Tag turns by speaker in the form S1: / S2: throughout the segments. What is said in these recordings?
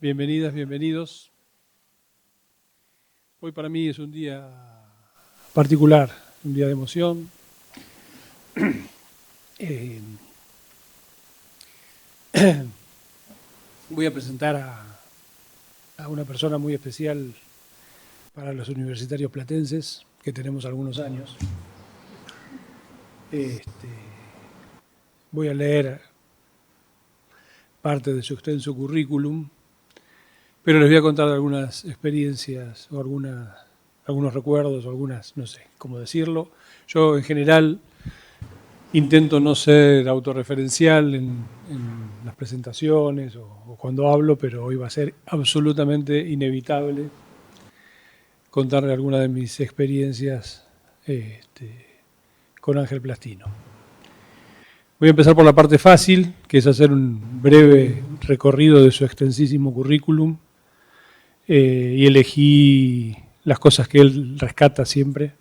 S1: Bienvenidas, bienvenidos. Hoy para mí es un día particular, un día de emoción. Eh, Voy a presentar a una persona muy especial para los universitarios platenses, que tenemos algunos años. Voy a leer parte de su extenso currículum, pero les voy a contar algunas experiencias o algunos recuerdos o algunas, no sé cómo decirlo. Yo en general intento no ser autorreferencial en las presentaciones o cuando hablo, pero hoy va a ser absolutamente inevitable contarle alguna de mis experiencias con Ángel Plastino. Voy a empezar por la parte fácil, que es hacer un breve recorrido de su extensísimo currículum, y elegí las cosas que él rescata siempre.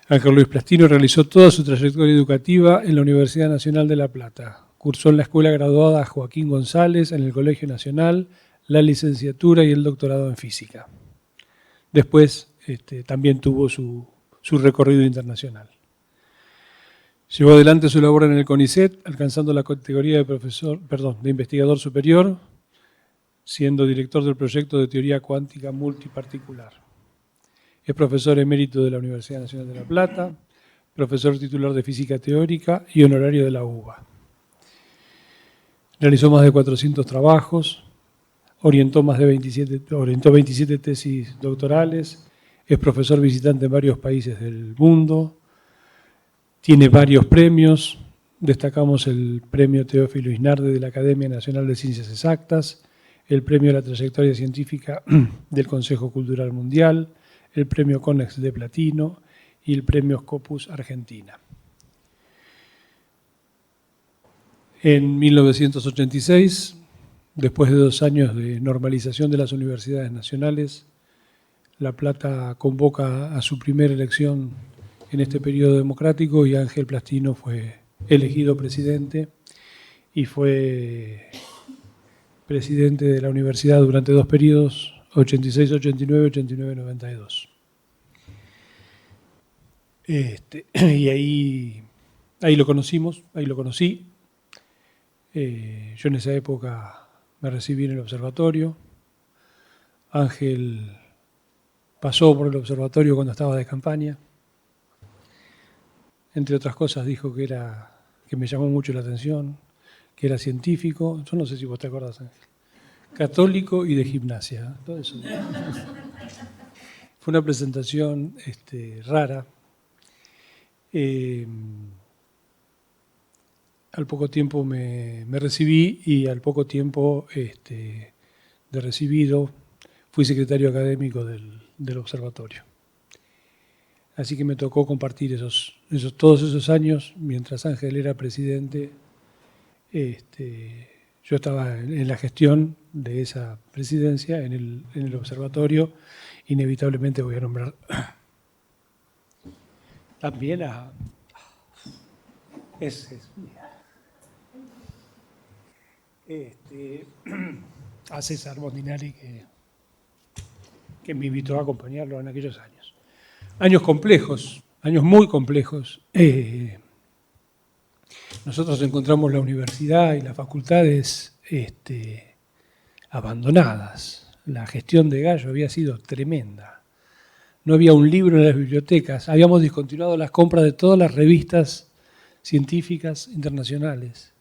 S1: Ángel Luis Plastino realizó toda su trayectoria educativa en la Universidad Nacional de La Plata. Cursó en la Escuela Graduada Joaquín González, en el Colegio Nacional, la licenciatura y el doctorado en física. Después también tuvo su recorrido internacional. Llevó adelante su labor en el CONICET, alcanzando la categoría de investigador superior, siendo director del proyecto de teoría cuántica multiparticular. Es profesor emérito de la Universidad Nacional de La Plata, profesor titular de Física Teórica y honorario de la UBA. Realizó más de 400 trabajos, orientó 27 tesis doctorales, es profesor visitante en varios países del mundo, tiene varios premios, destacamos el premio Teófilo Isnarde de la Academia Nacional de Ciencias Exactas, el premio a la trayectoria científica del Consejo Cultural Mundial, el premio Conex de Platino y el premio Scopus Argentina. En 1986, después de 2 años de normalización de las universidades nacionales, La Plata convoca a su primera elección en este periodo democrático y Ángel Plastino fue elegido presidente y fue presidente de la universidad durante 2 periodos, 86-89, 89-92. Y ahí lo conocimos, ahí lo conocí. Yo en esa época me recibí en el observatorio. Ángel pasó por el observatorio cuando estaba de campaña. Entre otras cosas dijo que me llamó mucho la atención, que era científico. Yo no sé si vos te acordás, Ángel. Católico y de gimnasia. Todo eso. Fue una presentación rara. Al poco tiempo me recibí y al poco tiempo de recibido fui secretario académico del observatorio. Así que me tocó compartir todos esos años, mientras Ángel era presidente, yo estaba en la gestión de esa presidencia en el observatorio. Inevitablemente voy a nombrar también a César Mondinari, que me invitó a acompañarlo en aquellos años. Años complejos, años muy complejos. Nosotros encontramos la universidad y las facultades abandonadas. La gestión de Gallo había sido tremenda. No había un libro en las bibliotecas. Habíamos discontinuado las compras de todas las revistas científicas internacionales.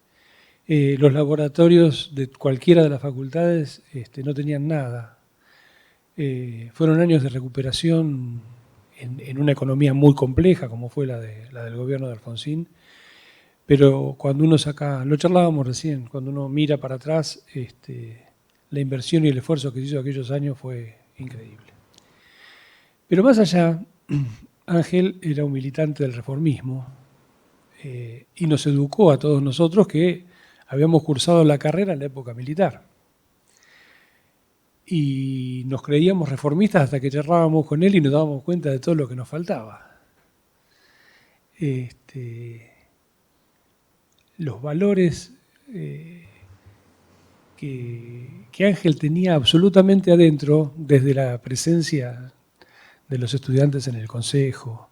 S1: Los laboratorios de cualquiera de las facultades no tenían nada. Fueron años de recuperación en una economía muy compleja, como fue la del gobierno de Alfonsín, pero cuando uno saca, lo charlábamos recién, cuando uno mira para atrás, la inversión y el esfuerzo que se hizo aquellos años fue increíble. Pero más allá, Ángel era un militante del reformismo y nos educó a todos nosotros que habíamos cursado la carrera en la época militar. Y nos creíamos reformistas hasta que charlábamos con él y nos dábamos cuenta de todo lo que nos faltaba. Los valores que Ángel tenía absolutamente adentro, desde la presencia de los estudiantes en el consejo,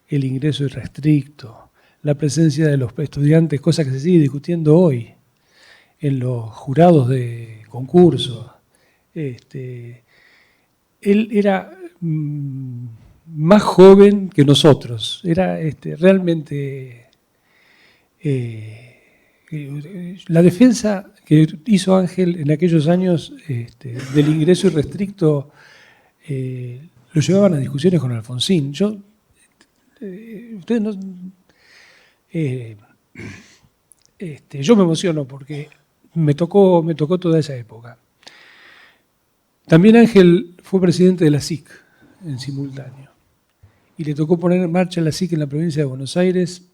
S1: el ingreso irrestricto, la presencia de los estudiantes, cosa que se sigue discutiendo hoy en los jurados de concurso. Él era más joven que nosotros, era realmente la defensa que hizo Ángel en aquellos años del ingreso irrestricto lo llevaban a discusiones con Alfonsín. Ustedes no, yo me emociono porque me tocó toda esa época. También Ángel fue presidente de la SIC en simultáneo y le tocó poner en marcha la SIC en la provincia de Buenos Aires,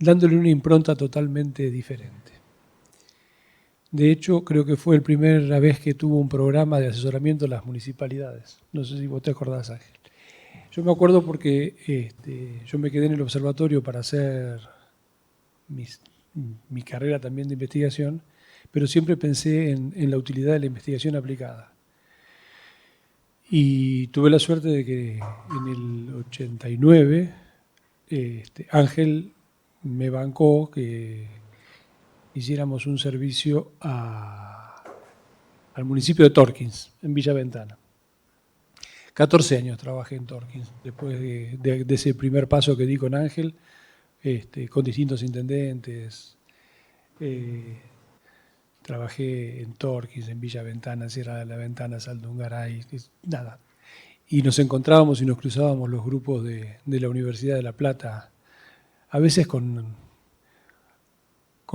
S1: dándole una impronta totalmente diferente. De hecho, creo que fue la primera vez que tuvo un programa de asesoramiento a las municipalidades. No sé si vos te acordás, Ángel. Yo me acuerdo porque yo me quedé en el observatorio para hacer mi carrera también de investigación, pero siempre pensé en la utilidad de la investigación aplicada. Y tuve la suerte de que en el 89 Ángel me bancó que hiciéramos un servicio al municipio de Torkins, en Villa Ventana. 14 años trabajé en Torkins, después de ese primer paso que di con Ángel, con distintos intendentes. Trabajé en Torkins, en Villa Ventana, Sierra de la Ventana, Saldungaray, nada. Y nos encontrábamos y nos cruzábamos los grupos de la Universidad de La Plata, a veces con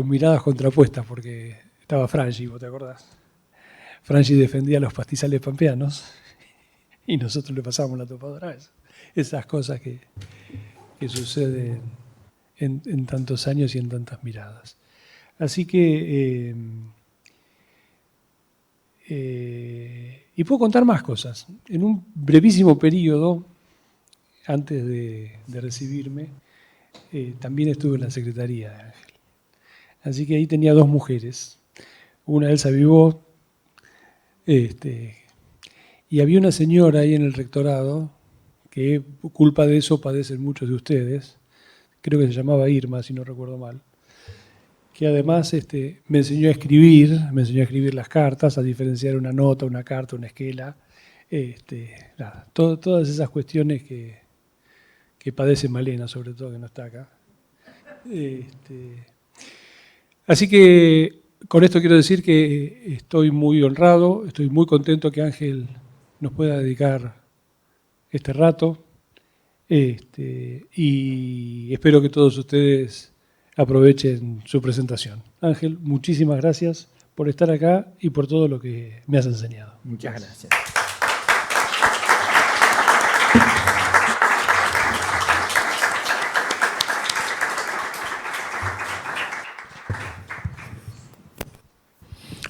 S1: miradas contrapuestas, porque estaba Frangi, ¿vos te acordás? Frangi defendía los pastizales pampeanos y nosotros le pasábamos la topadora. Esas cosas que suceden en tantos años y en tantas miradas. Así que, y puedo contar más cosas. En un brevísimo periodo, antes de recibirme, también estuve en la Secretaría de Ángel. Así que ahí tenía dos mujeres, una Elsa Vivó, y había una señora ahí en el rectorado, que culpa de eso padecen muchos de ustedes, creo que se llamaba Irma, si no recuerdo mal, que además me enseñó a escribir las cartas, a diferenciar una nota, una carta, una esquela, todas esas cuestiones que padece Malena, sobre todo, que no está acá. Así que con esto quiero decir que estoy muy honrado, estoy muy contento que Ángel nos pueda dedicar este rato, y espero que todos ustedes aprovechen su presentación. Ángel, muchísimas gracias por estar acá y por todo lo que me has enseñado.
S2: Muchas gracias.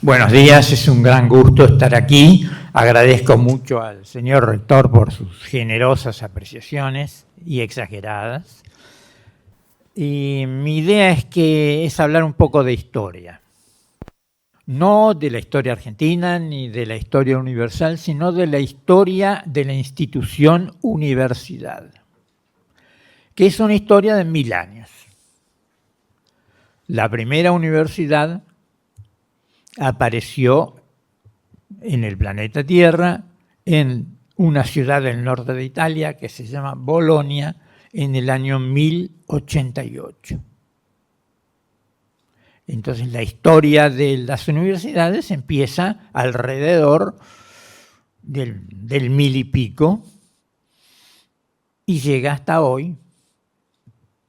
S2: Buenos días, es un gran gusto estar aquí. Agradezco mucho al señor rector por sus generosas apreciaciones y exageradas. Y mi idea es hablar un poco de historia. No de la historia argentina ni de la historia universal, sino de la historia de la institución universidad, que es una historia de 1000 años. La primera universidad apareció en el planeta Tierra, en una ciudad del norte de Italia que se llama Bolonia, en el año 1088. Entonces la historia de las universidades empieza alrededor del 1000 y pico y llega hasta hoy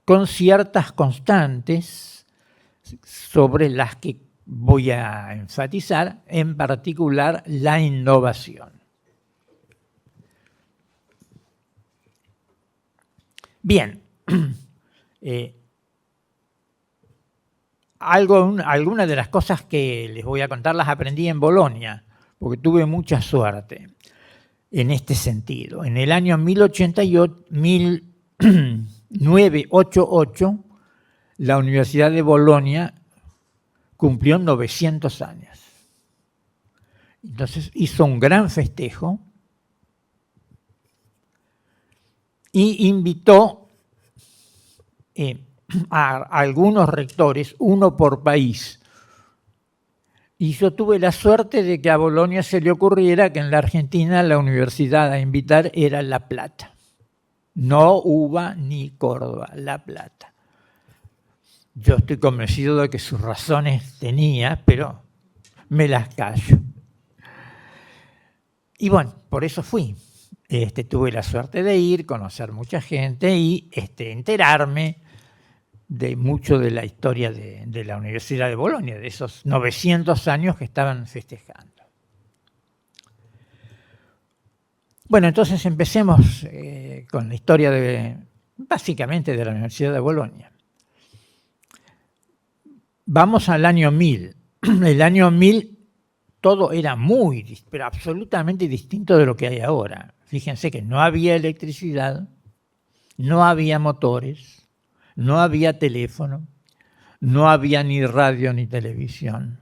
S2: con ciertas constantes sobre las que voy a enfatizar, en particular la innovación. Bien, algunas de las cosas que les voy a contar las aprendí en Bolonia, porque tuve mucha suerte en este sentido. En el año 1988, la Universidad de Bolonia cumplió 900 años. Entonces hizo un gran festejo y invitó a algunos rectores, uno por país. Y yo tuve la suerte de que a Bolonia se le ocurriera que en la Argentina la universidad a invitar era La Plata. No UBA ni Córdoba, La Plata. Yo estoy convencido de que sus razones tenía, pero me las callo. Y bueno, por eso fui. Tuve la suerte de ir, conocer mucha gente y enterarme de mucho de la historia de la Universidad de Bolonia, de esos 900 años que estaban festejando. Bueno, entonces empecemos con la historia básicamente de la Universidad de Bolonia. Vamos al año 1000. El año 1000 todo era pero absolutamente distinto de lo que hay ahora. Fíjense que no había electricidad, no había motores, no había teléfono, no había ni radio ni televisión.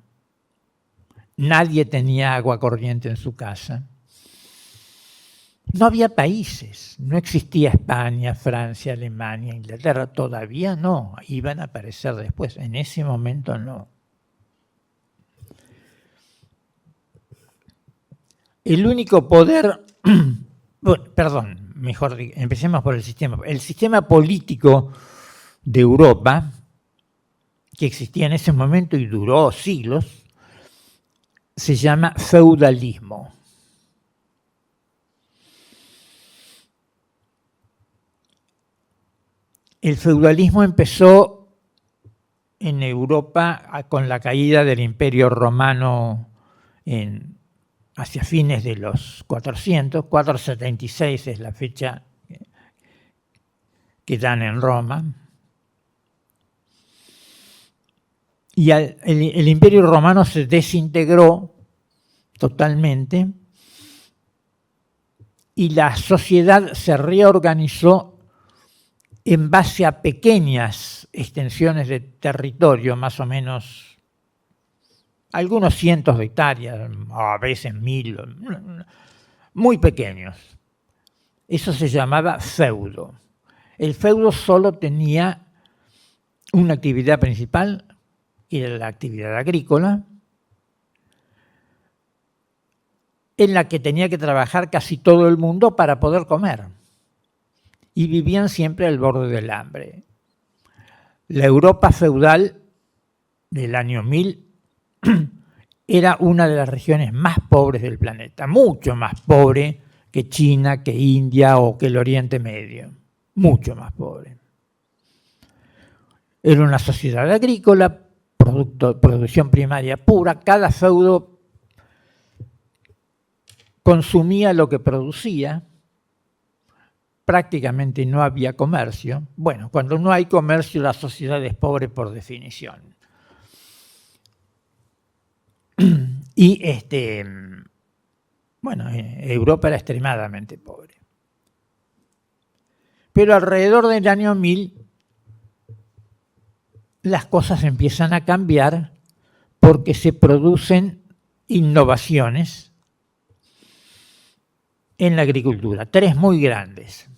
S2: Nadie tenía agua corriente en su casa. No había países, no existía España, Francia, Alemania, Inglaterra, todavía no, iban a aparecer después, en ese momento no. El único poder, empecemos por el sistema. El sistema político de Europa, que existía en ese momento y duró siglos, se llama feudalismo. El feudalismo empezó en Europa con la caída del Imperio Romano hacia fines de los 476 es la fecha que dan en Roma. Y el Imperio Romano se desintegró totalmente y la sociedad se reorganizó en base a pequeñas extensiones de territorio, más o menos algunos cientos de hectáreas, a veces 1000, muy pequeños. Eso se llamaba feudo. El feudo solo tenía una actividad principal, que era la actividad agrícola, en la que tenía que trabajar casi todo el mundo para poder comer. Y vivían siempre al borde del hambre. La Europa feudal del año 1000 era una de las regiones más pobres del planeta, mucho más pobre que China, que India o que el Oriente Medio, mucho más pobre. Era una sociedad agrícola, producción primaria pura, cada feudo consumía lo que producía, prácticamente no había comercio. Bueno, cuando no hay comercio la sociedad es pobre por definición. Y Europa era extremadamente pobre. Pero alrededor del año 1000 las cosas empiezan a cambiar porque se producen innovaciones en la agricultura, 3 muy grandes.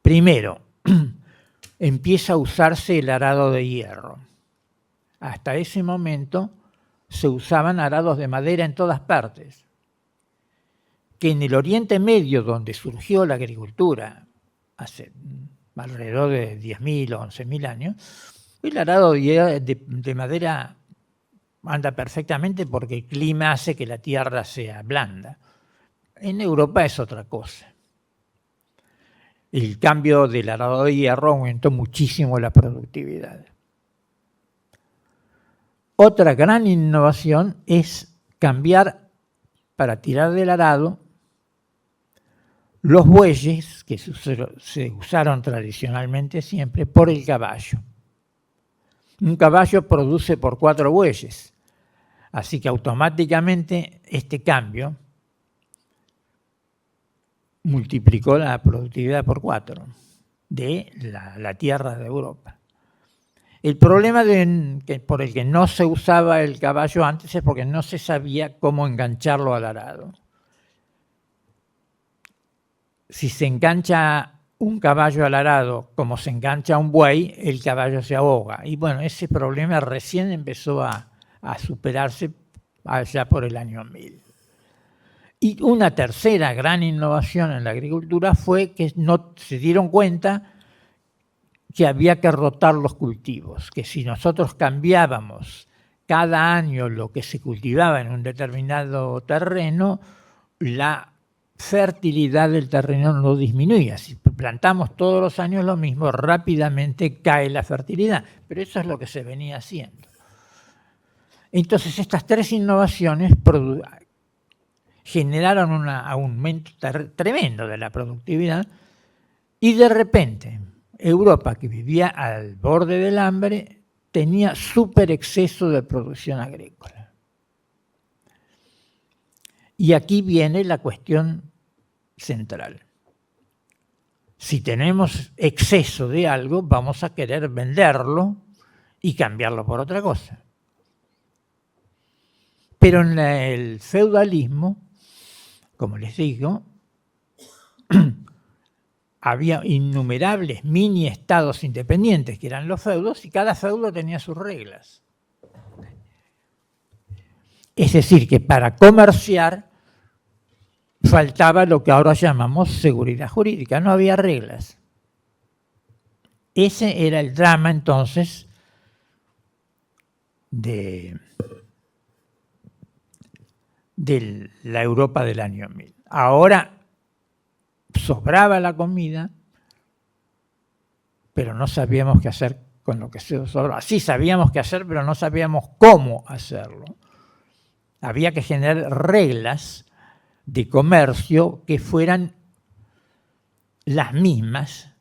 S2: Primero, empieza a usarse el arado de hierro. Hasta ese momento se usaban arados de madera en todas partes. Que en el Oriente Medio, donde surgió la agricultura hace alrededor de 10.000 o 11.000 años, el arado de madera anda perfectamente porque el clima hace que la tierra sea blanda. En Europa es otra cosa. El cambio del arado de hierro aumentó muchísimo la productividad. Otra gran innovación es cambiar, para tirar del arado, los bueyes, que se usaron tradicionalmente siempre, por el caballo. Un caballo produce por 4 bueyes, así que automáticamente este cambio multiplicó la productividad por 4 de la tierra de Europa. El problema por el que no se usaba el caballo antes es porque no se sabía cómo engancharlo al arado. Si se engancha un caballo al arado como se engancha un buey, el caballo se ahoga. Y bueno, ese problema recién empezó a superarse allá por el año 1000. Y una tercera gran innovación en la agricultura fue que no se dieron cuenta que había que rotar los cultivos, que si nosotros cambiábamos cada año lo que se cultivaba en un determinado terreno, la fertilidad del terreno no disminuía. Si plantamos todos los años lo mismo, rápidamente cae la fertilidad. Pero eso es lo que se venía haciendo. Entonces, estas tres innovaciones generaron un aumento tremendo de la productividad y de repente Europa, que vivía al borde del hambre, tenía súper exceso de producción agrícola. Y aquí viene la cuestión central. Si tenemos exceso de algo, vamos a querer venderlo y cambiarlo por otra cosa. Pero en el feudalismo, como les digo, había innumerables mini estados independientes que eran los feudos y cada feudo tenía sus reglas. Es decir, que para comerciar faltaba lo que ahora llamamos seguridad jurídica, no había reglas. Ese era el drama entonces de la Europa del año 1000. Ahora sobraba la comida, pero no sabíamos qué hacer con lo que se sobraba. Sí sabíamos qué hacer, pero no sabíamos cómo hacerlo. Había que generar reglas de comercio que fueran las mismas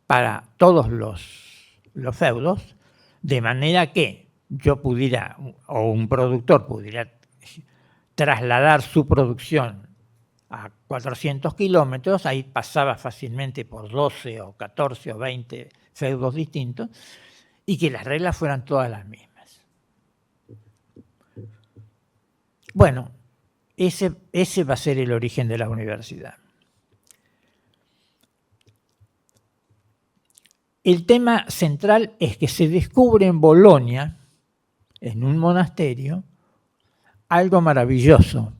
S2: para todos los feudos, de manera que yo pudiera, o un productor pudiera trasladar su producción a 400 kilómetros, ahí pasaba fácilmente por 12 o 14 o 20 feudos distintos, y que las reglas fueran todas las mismas. Bueno, ese va a ser el origen de la universidad. El tema central es que se descubre en Bolonia, en un monasterio, algo maravilloso,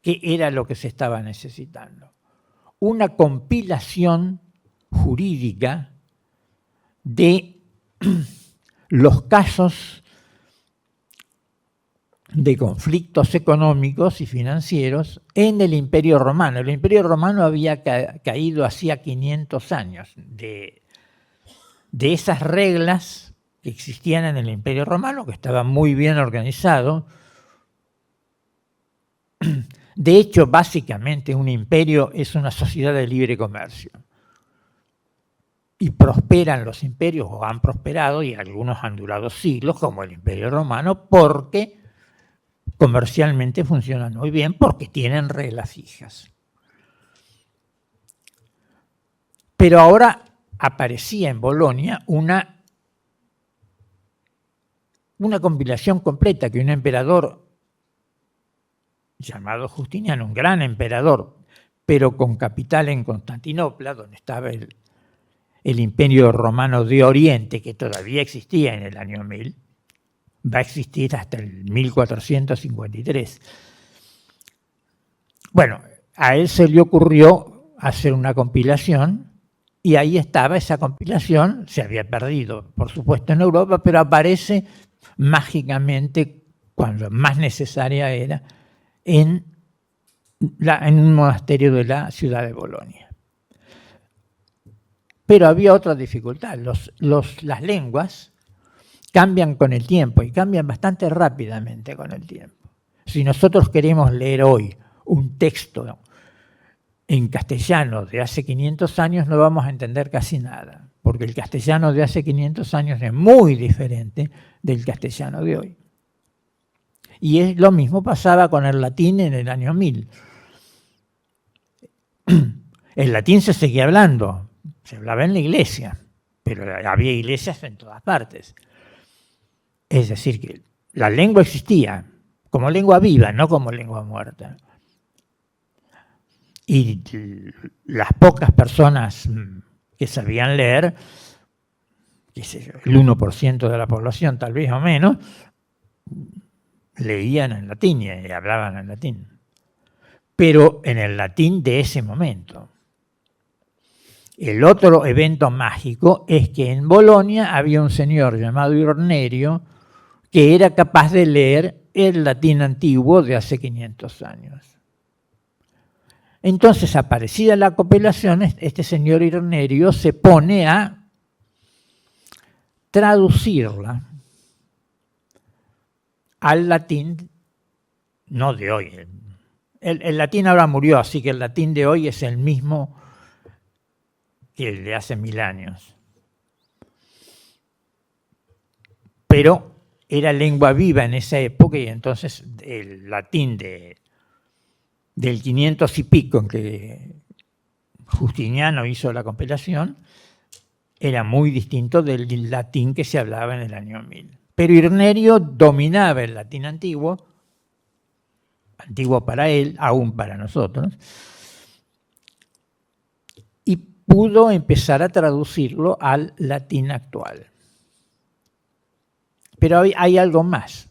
S2: que era lo que se estaba necesitando. Una compilación jurídica de los casos de conflictos económicos y financieros en el Imperio Romano. El Imperio Romano había caído hacía 500 años. De esas reglas que existían en el Imperio Romano, que estaba muy bien organizado. De hecho, básicamente un imperio es una sociedad de libre comercio. Y prosperan los imperios, o han prosperado, y algunos han durado siglos, como el Imperio Romano, porque comercialmente funcionan muy bien, porque tienen reglas fijas. Pero ahora aparecía en Bolonia una compilación completa que un emperador llamado Justiniano, un gran emperador, pero con capital en Constantinopla, donde estaba el Imperio Romano de Oriente, que todavía existía en el año 1000, va a existir hasta el 1453. Bueno, a él se le ocurrió hacer una compilación y ahí estaba esa compilación, se había perdido, por supuesto, en Europa, pero aparece mágicamente, cuando más necesaria era, en un monasterio de la ciudad de Bolonia. Pero había otra dificultad. Las lenguas cambian con el tiempo y cambian bastante rápidamente con el tiempo. Si nosotros queremos leer hoy un texto en castellano de hace 500 años, no vamos a entender casi nada, porque el castellano de hace 500 años es muy diferente del castellano de hoy. Y lo mismo pasaba con el latín en el año 1000. El latín se seguía hablando, se hablaba en la iglesia, pero había iglesias en todas partes. Es decir, que la lengua existía como lengua viva, no como lengua muerta. Y las pocas personas que sabían leer, qué sé yo, el 1% de la población, tal vez o menos, leían en latín y hablaban en latín. Pero en el latín de ese momento. El otro evento mágico es que en Bolonia había un señor llamado Irnerio que era capaz de leer el latín antiguo de hace 500 años. Entonces, aparecida la compilación, este señor Irnerio se pone a traducirla al latín, no de hoy. El latín ahora murió, así que el latín de hoy es el mismo que el de hace 1000 años. Pero era lengua viva en esa época y entonces el latín del 500 y pico en que Justiniano hizo la compilación era muy distinto del latín que se hablaba en el año 1000. Pero Irnerio dominaba el latín antiguo para él, aún para nosotros, y pudo empezar a traducirlo al latín actual. Pero hay algo más.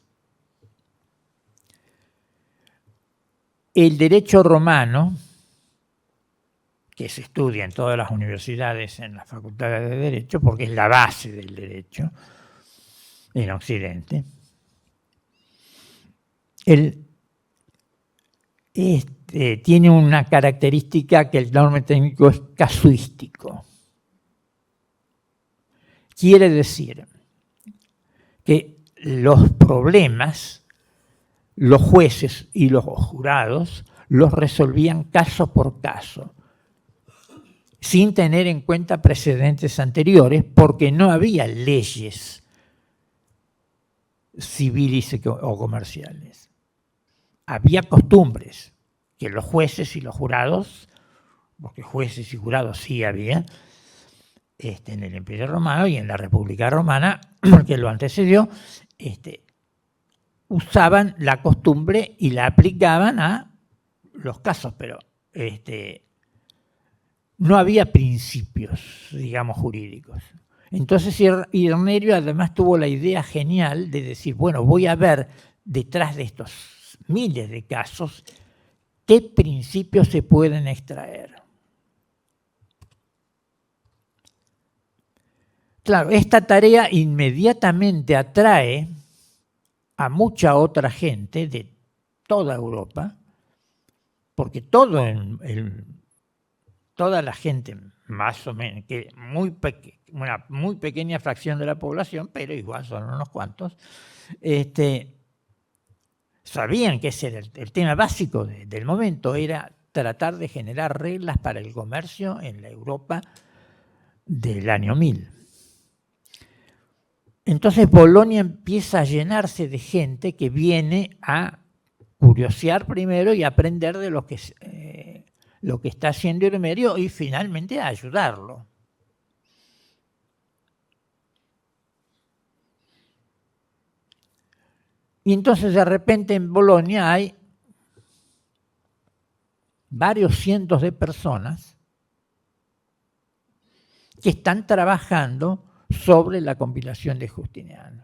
S2: El derecho romano, que se estudia en todas las universidades, en las facultades de Derecho, porque es la base del derecho en Occidente, tiene una característica que el nombre técnico es casuístico. Quiere decir que los problemas, los jueces y los jurados los resolvían caso por caso, sin tener en cuenta precedentes anteriores, porque no había leyes civiles o comerciales. Había costumbres que los jueces y los jurados, porque jueces y jurados sí había, en el Imperio Romano y en la República Romana, que lo antecedió, usaban la costumbre y la aplicaban a los casos, pero no había principios, digamos, jurídicos. Entonces Irnerio además tuvo la idea genial de decir, bueno, voy a ver detrás de estos miles de casos qué principios se pueden extraer. Claro, esta tarea inmediatamente atrae a mucha otra gente de toda Europa, porque toda la gente, más o menos, que una muy pequeña fracción de la población, pero igual son unos cuantos, sabían que ese era el tema básico del momento, era tratar de generar reglas para el comercio en la Europa del año 1000. Entonces Bolonia empieza a llenarse de gente que viene a curiosear primero y aprender de lo que está haciendo Irnerio y finalmente a ayudarlo. Y entonces de repente en Bolonia hay varios cientos de personas que están trabajando sobre la compilación de Justiniano.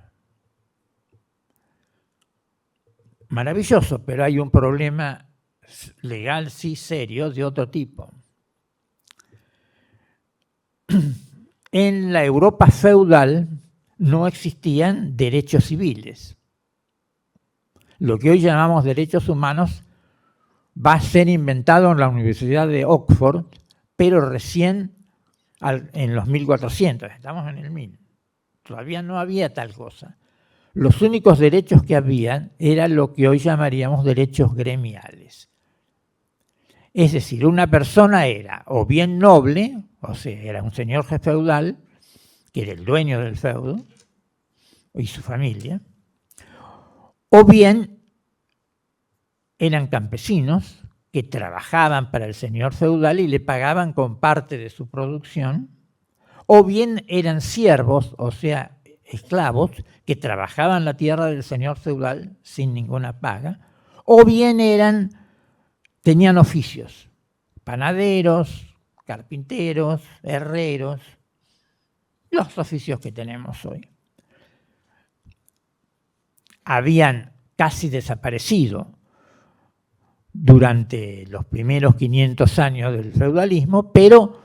S2: Maravilloso, pero hay un problema legal, sí, serio, de otro tipo. En la Europa feudal no existían derechos civiles. Lo que hoy llamamos derechos humanos va a ser inventado en la Universidad de Oxford, pero recién en los 1400, estamos en el 1000. Todavía no había tal cosa. Los únicos derechos que habían eran lo que hoy llamaríamos derechos gremiales. Es decir, una persona era o bien noble, o sea, era un señor feudal, que era el dueño del feudo, y su familia, o bien eran campesinos que trabajaban para el señor feudal y le pagaban con parte de su producción, o bien eran siervos, o sea, esclavos, que trabajaban la tierra del señor feudal sin ninguna paga, o bien tenían oficios, panaderos, carpinteros, herreros, los oficios que tenemos hoy. Habían casi desaparecido durante los primeros 500 años del feudalismo, pero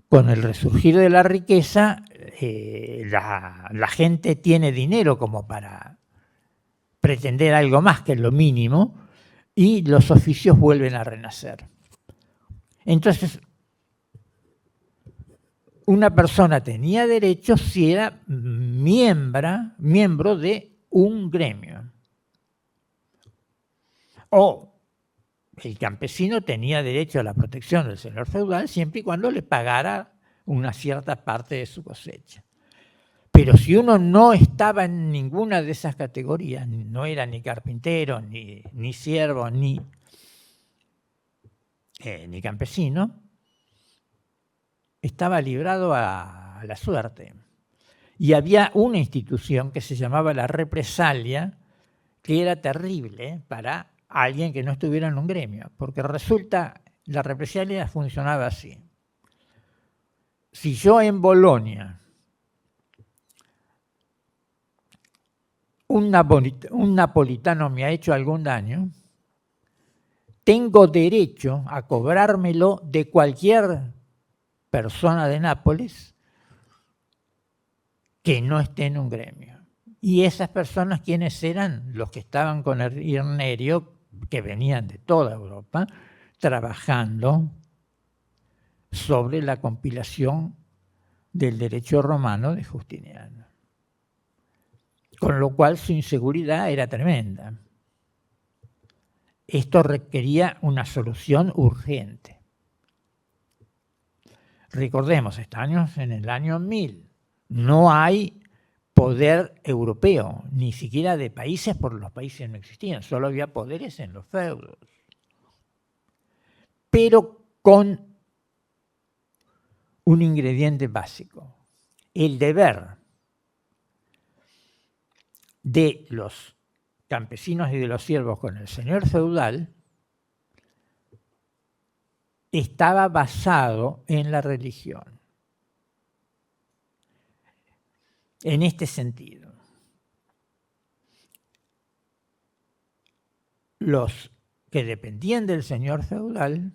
S2: con el resurgir de la riqueza, la gente tiene dinero como para pretender algo más que lo mínimo, y los oficios vuelven a renacer. Entonces, una persona tenía derechos si era miembro de un gremio. O el campesino tenía derecho a la protección del señor feudal siempre y cuando le pagara una cierta parte de su cosecha. Pero si uno no estaba en ninguna de esas categorías, no era ni carpintero, ni siervo, ni campesino, estaba librado a la suerte. Y había una institución que se llamaba la represalia, que era terrible para alguien que no estuviera en un gremio, porque resulta, la represalia funcionaba así. Si yo en Bolonia, un napolitano me ha hecho algún daño, tengo derecho a cobrármelo de cualquier persona de Nápoles que no esté en un gremio. Y esas personas, ¿quiénes eran? Los que estaban con Irnerio, que venían de toda Europa, trabajando sobre la compilación del derecho romano de Justiniano. Con lo cual su inseguridad era tremenda. Esto requería una solución urgente. Recordemos, estamos en el año 1000. No hay poder europeo, ni siquiera de países, porque los países no existían, solo había poderes en los feudos. Pero con un ingrediente básico, el deber de los campesinos y de los siervos con el señor feudal estaba basado en la religión. En este sentido, los que dependían del señor feudal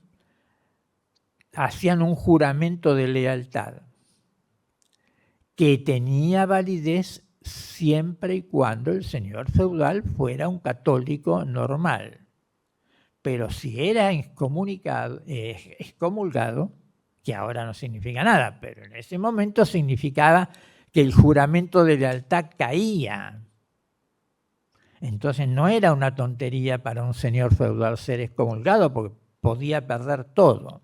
S2: hacían un juramento de lealtad que tenía validez siempre y cuando el señor feudal fuera un católico normal. Pero si era excomulgado, que ahora no significa nada, pero en ese momento significaba que el juramento de lealtad caía. Entonces no era una tontería para un señor feudal ser excomulgado, porque podía perder todo.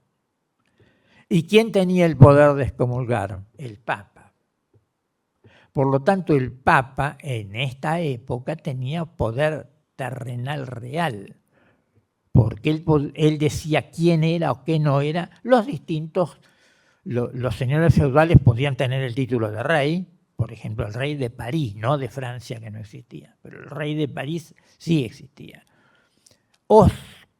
S2: ¿Y quién tenía el poder de excomulgar? El Papa. Por lo tanto, el Papa en esta época tenía poder terrenal real, porque él decía quién era o qué no era. Los señores feudales podían tener el título de rey, por ejemplo, el rey de París, no de Francia, que no existía, pero el rey de París sí existía. O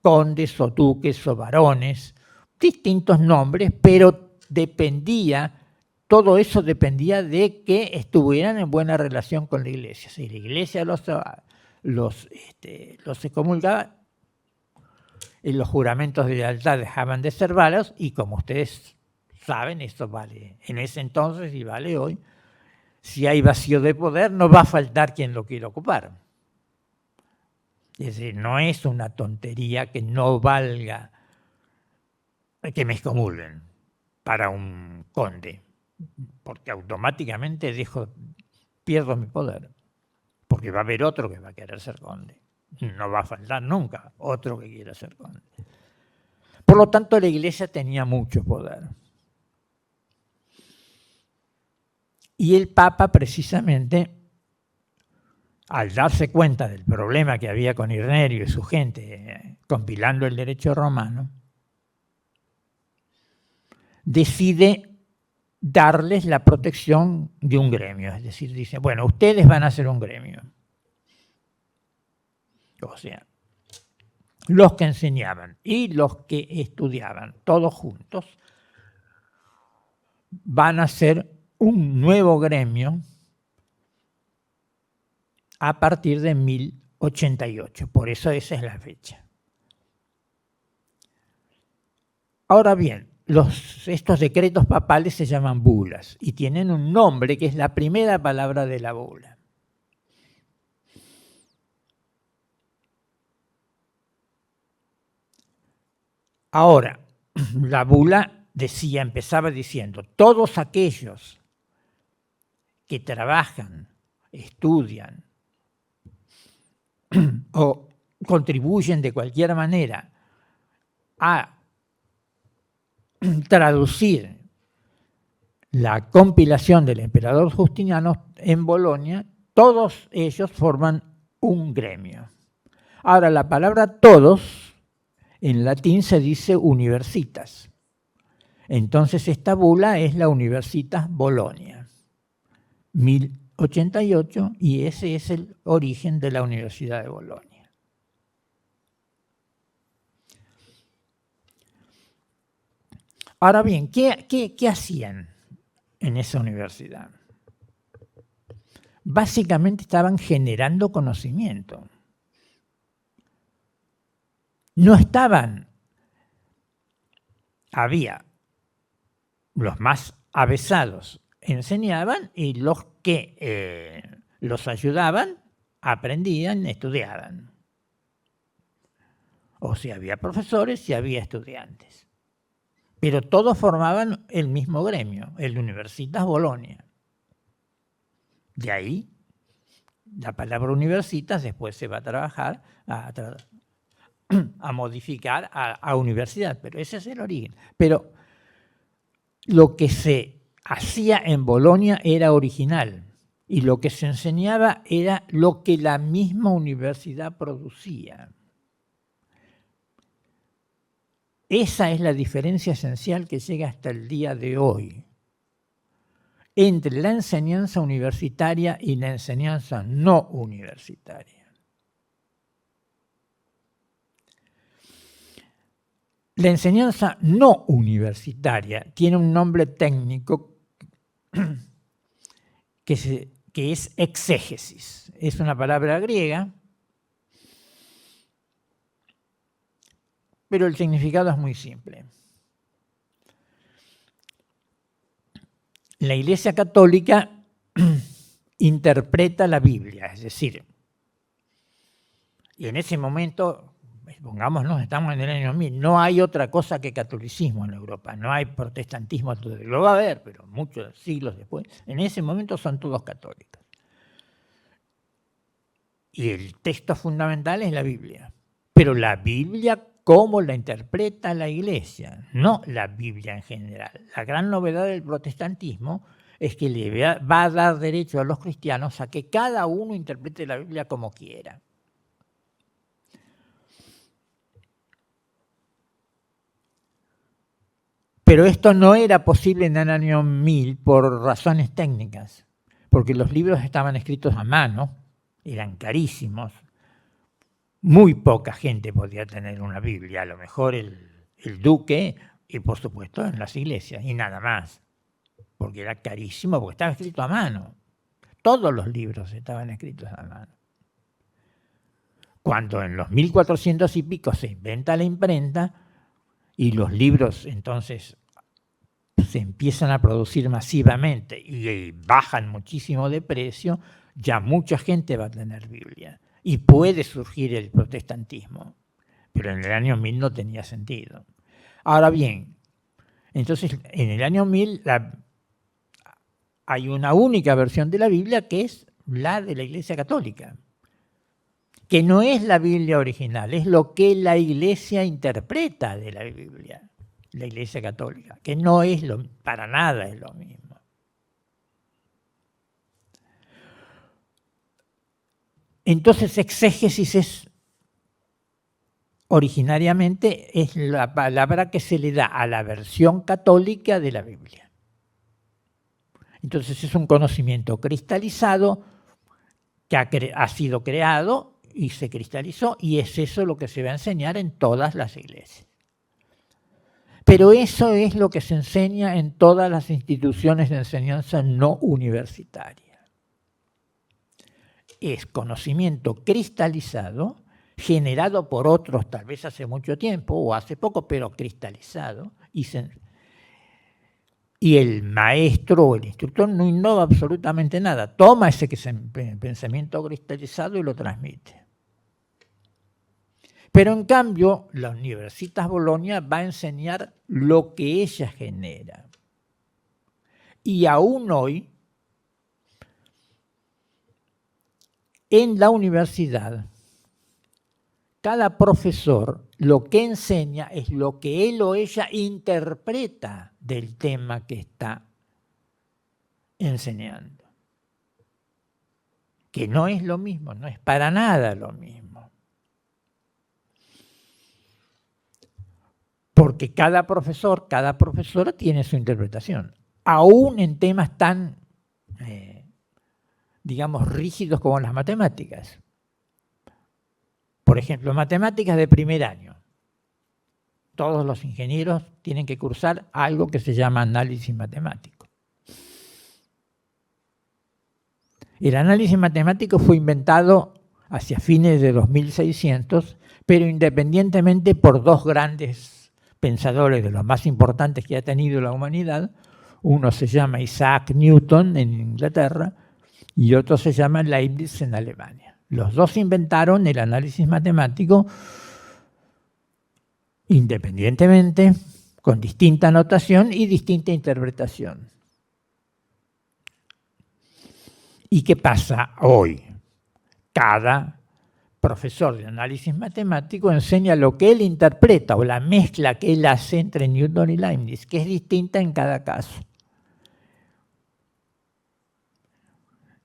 S2: condes, o duques, o barones, distintos nombres, pero todo eso dependía de que estuvieran en buena relación con la iglesia. Si la iglesia los excomulgaba, los juramentos de lealtad dejaban de ser válidos, y como ustedes saben, esto vale en ese entonces y vale hoy. Si hay vacío de poder, no va a faltar quien lo quiera ocupar. Es decir, no es una tontería que no valga que me excomulguen para un conde, porque automáticamente pierdo mi poder, porque va a haber otro que va a querer ser conde. No va a faltar nunca otro que quiera ser conde. Por lo tanto, la iglesia tenía mucho poder. Y el Papa, precisamente, al darse cuenta del problema que había con Irnerio y su gente compilando el derecho romano, decide darles la protección de un gremio. Es decir, dice, bueno, ustedes van a ser un gremio. O sea, los que enseñaban y los que estudiaban, todos juntos, van a ser un nuevo gremio a partir de 1088. Por eso esa es la fecha. Ahora bien, estos decretos papales se llaman bulas y tienen un nombre que es la primera palabra de la bula. Ahora, la bula empezaba diciendo, todos aquellos que trabajan, estudian o contribuyen de cualquier manera a traducir la compilación del emperador Justiniano en Bolonia, todos ellos forman un gremio. Ahora, la palabra todos en latín se dice universitas. Entonces esta bula es la Universitas Bolonia, 1088, y ese es el origen de la Universidad de Bolonia. Ahora bien, ¿qué hacían en esa universidad? Básicamente estaban generando conocimiento. No estaban, había los más avesados enseñaban y los que los ayudaban aprendían, estudiaban. O sea, había profesores y había estudiantes. Pero todos formaban el mismo gremio, el Universitas Bolonia. De ahí, la palabra universitas después se va a trabajar, a modificar a universidad, pero ese es el origen. Pero lo que se hacía en Bolonia era original y lo que se enseñaba era lo que la misma universidad producía. Esa es la diferencia esencial que llega hasta el día de hoy entre la enseñanza universitaria y la enseñanza no universitaria. La enseñanza no universitaria tiene un nombre técnico que es exégesis. Es una palabra griega, pero el significado es muy simple. La Iglesia Católica interpreta la Biblia, es decir, y en ese momento, pongámonos, estamos en el año 1000, no hay otra cosa que catolicismo en Europa, no hay protestantismo, lo va a haber, pero muchos siglos después, en ese momento son todos católicos. Y el texto fundamental es la Biblia, pero la Biblia cómo la interpreta la Iglesia, no la Biblia en general. La gran novedad del protestantismo es que le va a dar derecho a los cristianos a que cada uno interprete la Biblia como quiera. Pero esto no era posible en el año 1000 por razones técnicas, porque los libros estaban escritos a mano, eran carísimos. Muy poca gente podía tener una Biblia, a lo mejor el duque y por supuesto en las iglesias y nada más, porque era carísimo, porque estaba escrito a mano. Todos los libros estaban escritos a mano. Cuando en los 1400 y pico se inventa la imprenta y los libros entonces se empiezan a producir masivamente y bajan muchísimo de precio, ya mucha gente va a tener Biblia. Y puede surgir el protestantismo, pero en el año 1000 no tenía sentido. Ahora bien, entonces en el año 1000 hay una única versión de la Biblia que es la de la Iglesia Católica, que no es la Biblia original, es lo que la Iglesia interpreta de la Biblia, la Iglesia Católica, que no es para nada es lo mismo. Entonces, exégesis originariamente es la palabra que se le da a la versión católica de la Biblia. Entonces es un conocimiento cristalizado que ha sido creado y se cristalizó, y es eso lo que se va a enseñar en todas las iglesias. Pero eso es lo que se enseña en todas las instituciones de enseñanza no universitaria. Es conocimiento cristalizado, generado por otros tal vez hace mucho tiempo o hace poco, pero cristalizado, y el maestro o el instructor no innova absolutamente nada, toma ese pensamiento cristalizado y lo transmite. Pero en cambio, la Universitas Bologna va a enseñar lo que ella genera. Y aún hoy, en la universidad, cada profesor lo que enseña es lo que él o ella interpreta del tema que está enseñando. Que no es lo mismo, no es para nada lo mismo. Porque cada profesor, cada profesora tiene su interpretación. Aún en temas tan, digamos, rígidos como las matemáticas. Por ejemplo, matemáticas de primer año. Todos los ingenieros tienen que cursar algo que se llama análisis matemático. El análisis matemático fue inventado hacia fines de 2600, pero independientemente por dos grandes pensadores de los más importantes que ha tenido la humanidad. Uno se llama Isaac Newton en Inglaterra y otro se llama Leibniz en Alemania. Los dos inventaron el análisis matemático independientemente, con distinta notación y distinta interpretación. ¿Y qué pasa hoy? Cada profesor de análisis matemático enseña lo que él interpreta o la mezcla que él hace entre Newton y Leibniz, que es distinta en cada caso.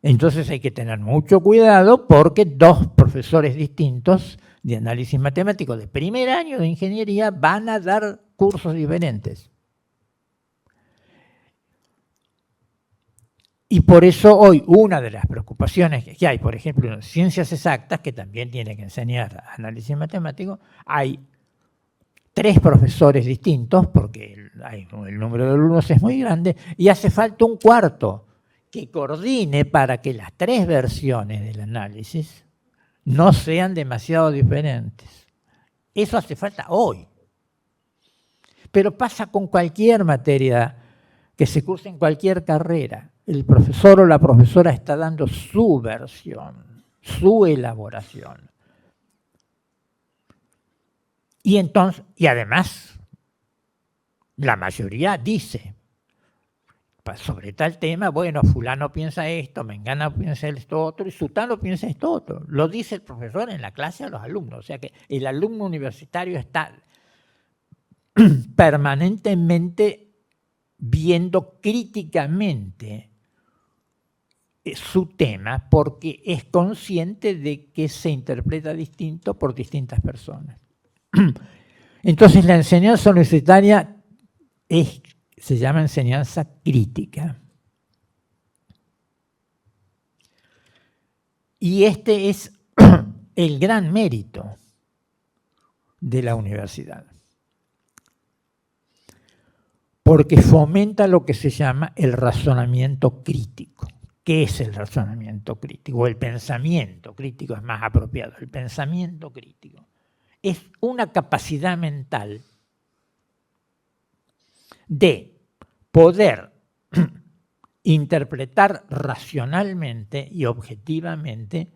S2: Entonces hay que tener mucho cuidado porque dos profesores distintos de análisis matemático de primer año de ingeniería van a dar cursos diferentes. Y por eso hoy una de las preocupaciones que hay, por ejemplo, en ciencias exactas, que también tiene que enseñar análisis matemático, hay 3 profesores distintos, porque el número de alumnos es muy grande, y hace falta un cuarto que coordine para que las 3 versiones del análisis no sean demasiado diferentes. Eso hace falta hoy. Pero pasa con cualquier materia que se curse en cualquier carrera. El profesor o la profesora está dando su versión, su elaboración. Y además, la mayoría dice, sobre tal tema, bueno, fulano piensa esto, mengano piensa esto otro, y sutano piensa esto otro. Lo dice el profesor en la clase a los alumnos. O sea que el alumno universitario está permanentemente viendo críticamente su tema porque es consciente de que se interpreta distinto por distintas personas. Entonces la enseñanza universitaria se llama enseñanza crítica. Y este es el gran mérito de la universidad. Porque fomenta lo que se llama el razonamiento crítico. ¿Qué es el razonamiento crítico? O el pensamiento crítico es más apropiado. El pensamiento crítico es una capacidad mental de poder interpretar racionalmente y objetivamente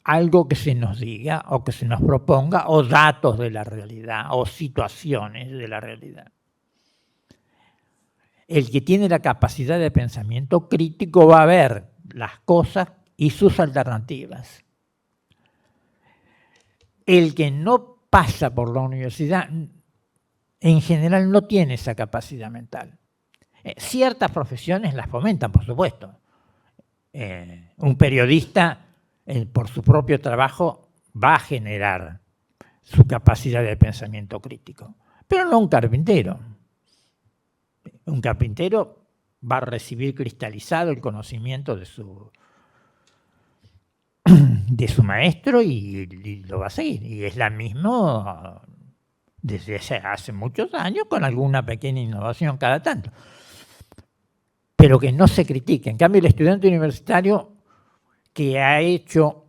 S2: algo que se nos diga o que se nos proponga, o datos de la realidad, o situaciones de la realidad. El que tiene la capacidad de pensamiento crítico va a ver las cosas y sus alternativas. El que no pasa por la universidad, en general, no tiene esa capacidad mental. Ciertas profesiones las fomentan, por supuesto. Un periodista, por su propio trabajo, va a generar su capacidad de pensamiento crítico, pero no un carpintero. Un carpintero va a recibir cristalizado el conocimiento de su maestro y lo va a seguir. Y es la misma desde hace muchos años, con alguna pequeña innovación cada tanto. Pero que no se critique. En cambio, el estudiante universitario que ha hecho,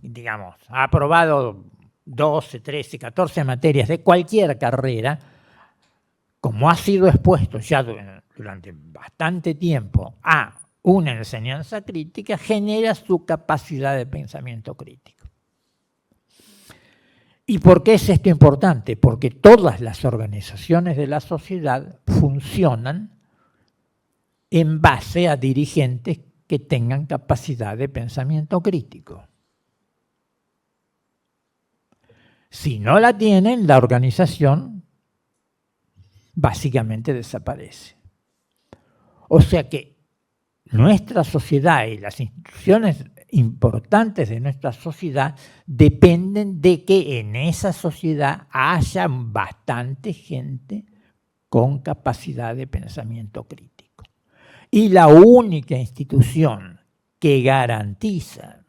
S2: digamos, ha aprobado 12, 13, 14 materias de cualquier carrera, como ha sido expuesto ya durante bastante tiempo a una enseñanza crítica, genera su capacidad de pensamiento crítico. ¿Y por qué es esto importante? Porque todas las organizaciones de la sociedad funcionan en base a dirigentes que tengan capacidad de pensamiento crítico. Si no la tienen, la organización básicamente desaparece. O sea que nuestra sociedad y las instituciones importantes de nuestra sociedad dependen de que en esa sociedad haya bastante gente con capacidad de pensamiento crítico. Y la única institución que garantiza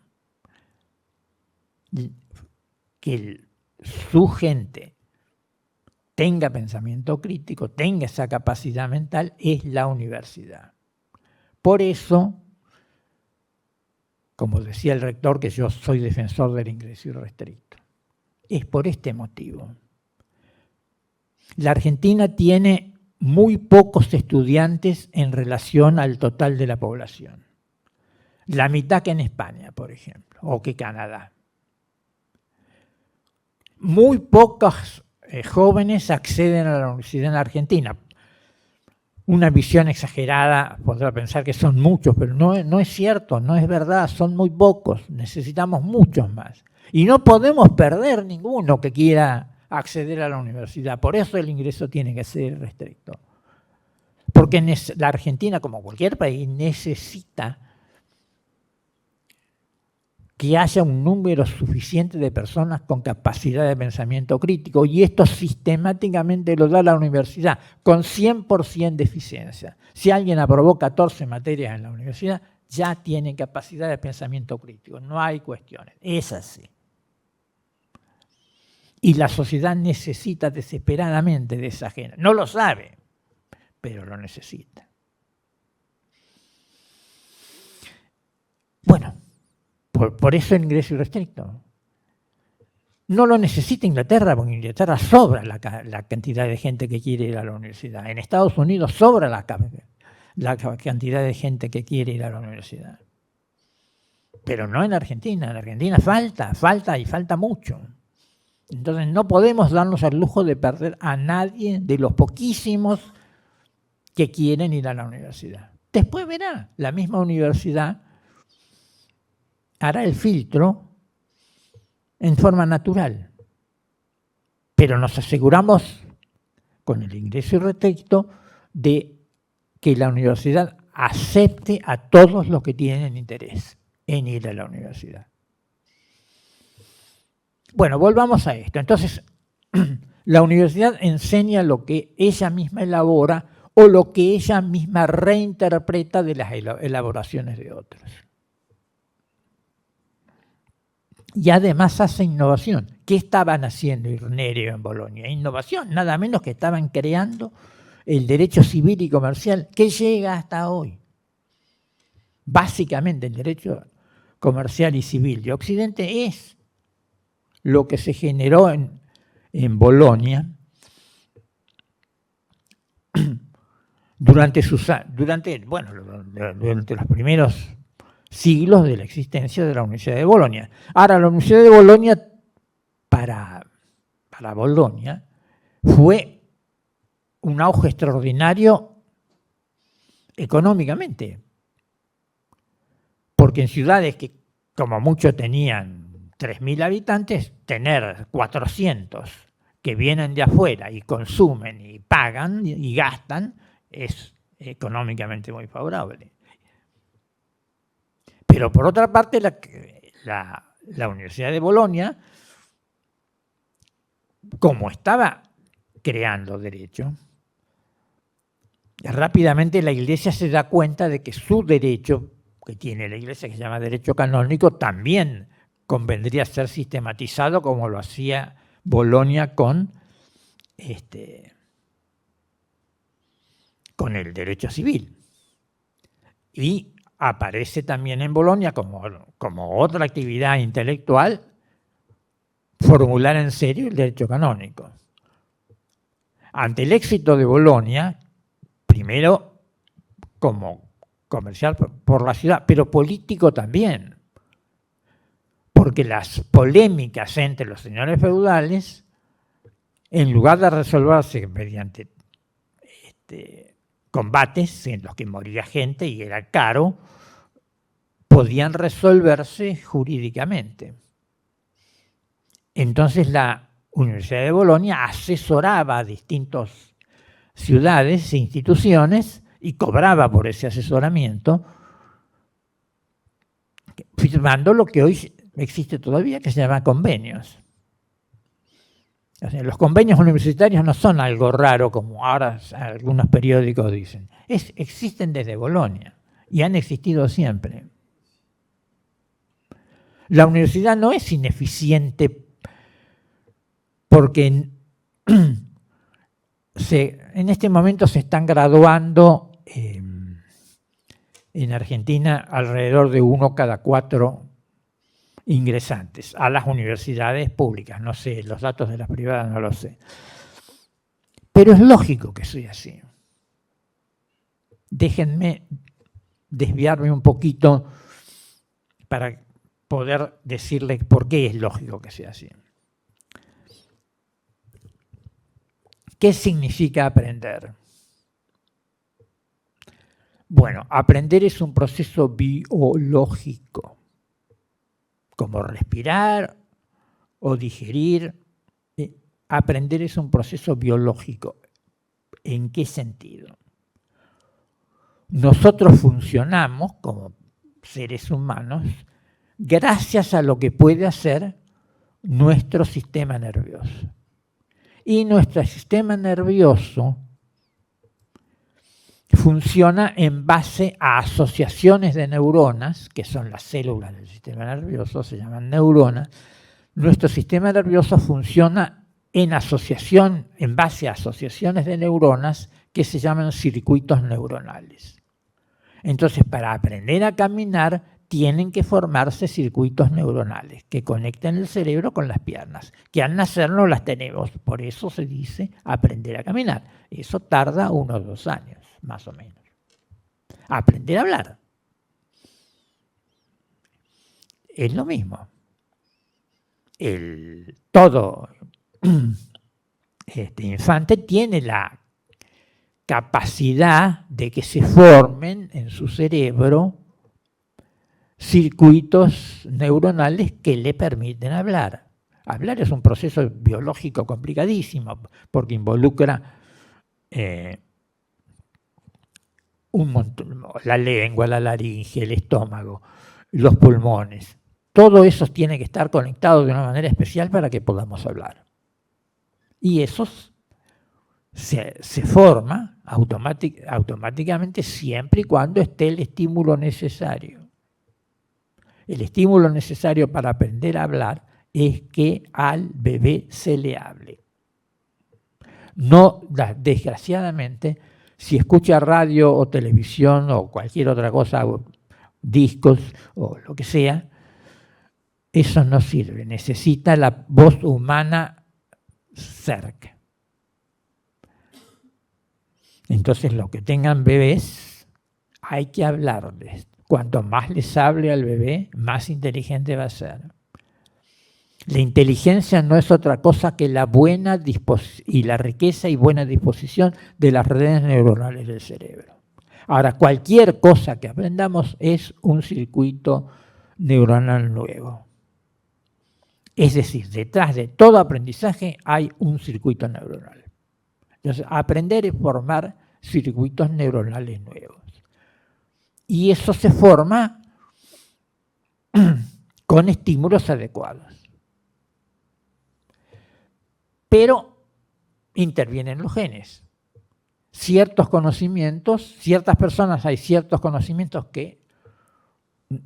S2: que su gente tenga pensamiento crítico, tenga esa capacidad mental, es la universidad. Por eso, como decía el rector, que yo soy defensor del ingreso irrestricto. Es por este motivo. La Argentina tiene muy pocos estudiantes en relación al total de la población. La mitad que en España, por ejemplo, o que Canadá. Muy pocos jóvenes acceden a la universidad en la Argentina. Una visión exagerada podrá pensar que son muchos, pero no es cierto, no es verdad, son muy pocos, necesitamos muchos más. Y no podemos perder ninguno que quiera acceder a la universidad, por eso el ingreso tiene que ser restricto. Porque la Argentina, como cualquier país, necesita que haya un número suficiente de personas con capacidad de pensamiento crítico, y esto sistemáticamente lo da la universidad, con 100% de eficiencia. Si alguien aprobó 14 materias en la universidad, ya tiene capacidad de pensamiento crítico, no hay cuestiones, es así. Y la sociedad necesita desesperadamente de esa gente, no lo sabe, pero lo necesita. Bueno, por eso el ingreso irrestricto. No lo necesita Inglaterra, porque en Inglaterra sobra la cantidad de gente que quiere ir a la universidad. En Estados Unidos sobra la cantidad de gente que quiere ir a la universidad. Pero no en Argentina. En Argentina falta y falta mucho. Entonces no podemos darnos el lujo de perder a nadie de los poquísimos que quieren ir a la universidad. Después verá, la misma universidad hará el filtro en forma natural. Pero nos aseguramos, con el ingreso irrestricto, de que la universidad acepte a todos los que tienen interés en ir a la universidad. Bueno, volvamos a esto. Entonces, la universidad enseña lo que ella misma elabora o lo que ella misma reinterpreta de las elaboraciones de otros. Y además hace innovación. ¿Qué estaban haciendo Irnerio en Bolonia? Innovación, nada menos que estaban creando el derecho civil y comercial que llega hasta hoy. Básicamente el derecho comercial y civil de Occidente es lo que se generó en Bolonia durante los primeros siglos de la existencia de la Universidad de Bolonia. Ahora, la Universidad de Bolonia, para Bolonia, fue un auge extraordinario económicamente, porque en ciudades que como mucho tenían 3.000 habitantes, tener 400 que vienen de afuera y consumen y pagan y gastan es económicamente muy favorable. Pero por otra parte, la Universidad de Bolonia, como estaba creando derecho, rápidamente la Iglesia se da cuenta de que su derecho, que tiene la Iglesia, que se llama derecho canónico, también convendría ser sistematizado como lo hacía Bolonia con el derecho civil. Y aparece también en Bolonia como otra actividad intelectual formular en serio el derecho canónico. Ante el éxito de Bolonia, primero como comercial por la ciudad, pero político también, porque las polémicas entre los señores feudales, en lugar de resolverse mediante combates en los que moría gente y era caro, podían resolverse jurídicamente. Entonces la Universidad de Bolonia asesoraba a distintas ciudades e instituciones y cobraba por ese asesoramiento, firmando lo que hoy existe todavía, que se llama convenios. O sea, los convenios universitarios no son algo raro, como ahora algunos periódicos dicen. Existen desde Bolonia y han existido siempre. La universidad no es ineficiente porque en este momento se están graduando en Argentina alrededor de 1 cada 4 ingresantes a las universidades públicas. No sé, los datos de las privadas no los sé. Pero es lógico que sea así. Déjenme desviarme un poquito para poder decirles por qué es lógico que sea así. ¿Qué significa aprender? Bueno, aprender es un proceso biológico, como respirar o digerir. Aprender es un proceso biológico. ¿En qué sentido? Nosotros funcionamos como seres humanos gracias a lo que puede hacer nuestro sistema nervioso. Y nuestro sistema nervioso funciona en base a asociaciones de neuronas, que son las células del sistema nervioso, se llaman neuronas. Nuestro sistema nervioso funciona en asociación, en base a asociaciones de neuronas que se llaman circuitos neuronales. Entonces, para aprender a caminar, tienen que formarse circuitos neuronales que conecten el cerebro con las piernas, que al nacer no las tenemos, por eso se dice aprender a caminar. Eso tarda 1 o 2 años, más o menos. Aprender a hablar. Es lo mismo. Todo infante tiene la capacidad de que se formen en su cerebro circuitos neuronales que le permiten hablar. Hablar es un proceso biológico complicadísimo porque involucra un montón, la lengua, la laringe, el estómago, los pulmones. Todo eso tiene que estar conectado de una manera especial para que podamos hablar. Y eso se forma automáticamente siempre y cuando esté el estímulo necesario. El estímulo necesario para aprender a hablar es que al bebé se le hable. No, desgraciadamente, si escucha radio o televisión o cualquier otra cosa, o discos o lo que sea, eso no sirve. Necesita la voz humana cerca. Entonces, los que tengan bebés, hay que hablarles. Cuanto más les hable al bebé, más inteligente va a ser. La inteligencia no es otra cosa que la buena y la riqueza y buena disposición de las redes neuronales del cerebro. Ahora, cualquier cosa que aprendamos es un circuito neuronal nuevo. Es decir, detrás de todo aprendizaje hay un circuito neuronal. Entonces, aprender es formar circuitos neuronales nuevos. Y eso se forma con estímulos adecuados. Pero intervienen los genes. ciertos conocimientos, ciertas personas hay ciertos conocimientos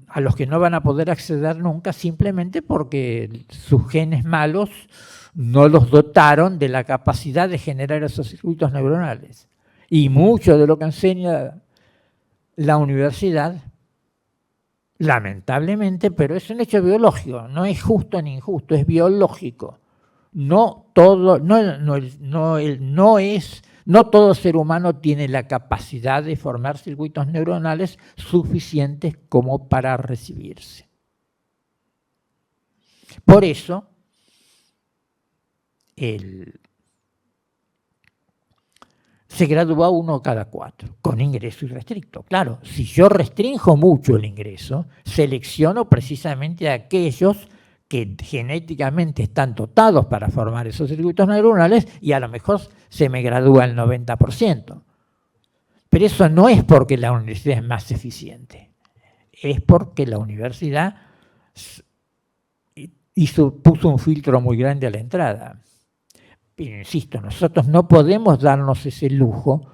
S2: a los que no van a poder acceder nunca simplemente porque sus genes malos no los dotaron de la capacidad de generar esos circuitos neuronales. Y mucho de lo que enseña la universidad, lamentablemente, pero es un hecho biológico, no es justo ni injusto, es biológico. No todo ser humano tiene la capacidad de formar circuitos neuronales suficientes como para recibirse. Por eso, se gradúa uno cada 4, con ingreso irrestricto. Claro, si yo restringo mucho el ingreso, selecciono precisamente a aquellos que genéticamente están dotados para formar esos circuitos neuronales y a lo mejor se me gradúa el 90%. Pero eso no es porque la universidad es más eficiente, es porque la universidad puso un filtro muy grande a la entrada. Pero insisto, nosotros no podemos darnos ese lujo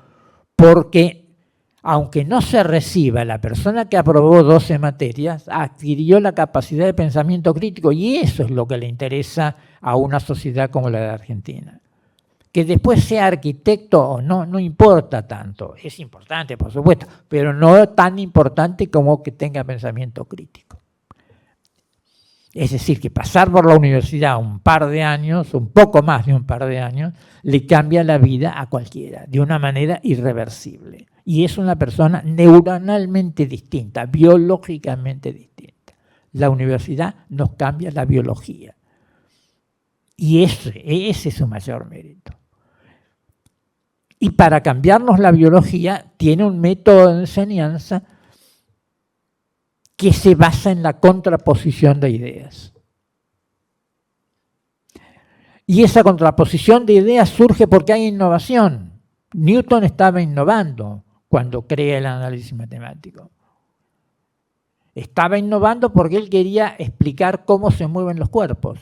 S2: porque, aunque no se reciba, la persona que aprobó 12 materias adquirió la capacidad de pensamiento crítico y eso es lo que le interesa a una sociedad como la de Argentina. Que después sea arquitecto o no, no importa tanto. Es importante, por supuesto, pero no tan importante como que tenga pensamiento crítico. Es decir, que pasar por la universidad un par de años, un poco más de un par de años, le cambia la vida a cualquiera, de una manera irreversible. Y es una persona neuronalmente distinta, biológicamente distinta. La universidad nos cambia la biología. Y ese es su mayor mérito. Y para cambiarnos la biología, tiene un método de enseñanza que se basa en la contraposición de ideas. Y esa contraposición de ideas surge porque hay innovación. Newton estaba innovando cuando crea el análisis matemático. Estaba innovando porque él quería explicar cómo se mueven los cuerpos.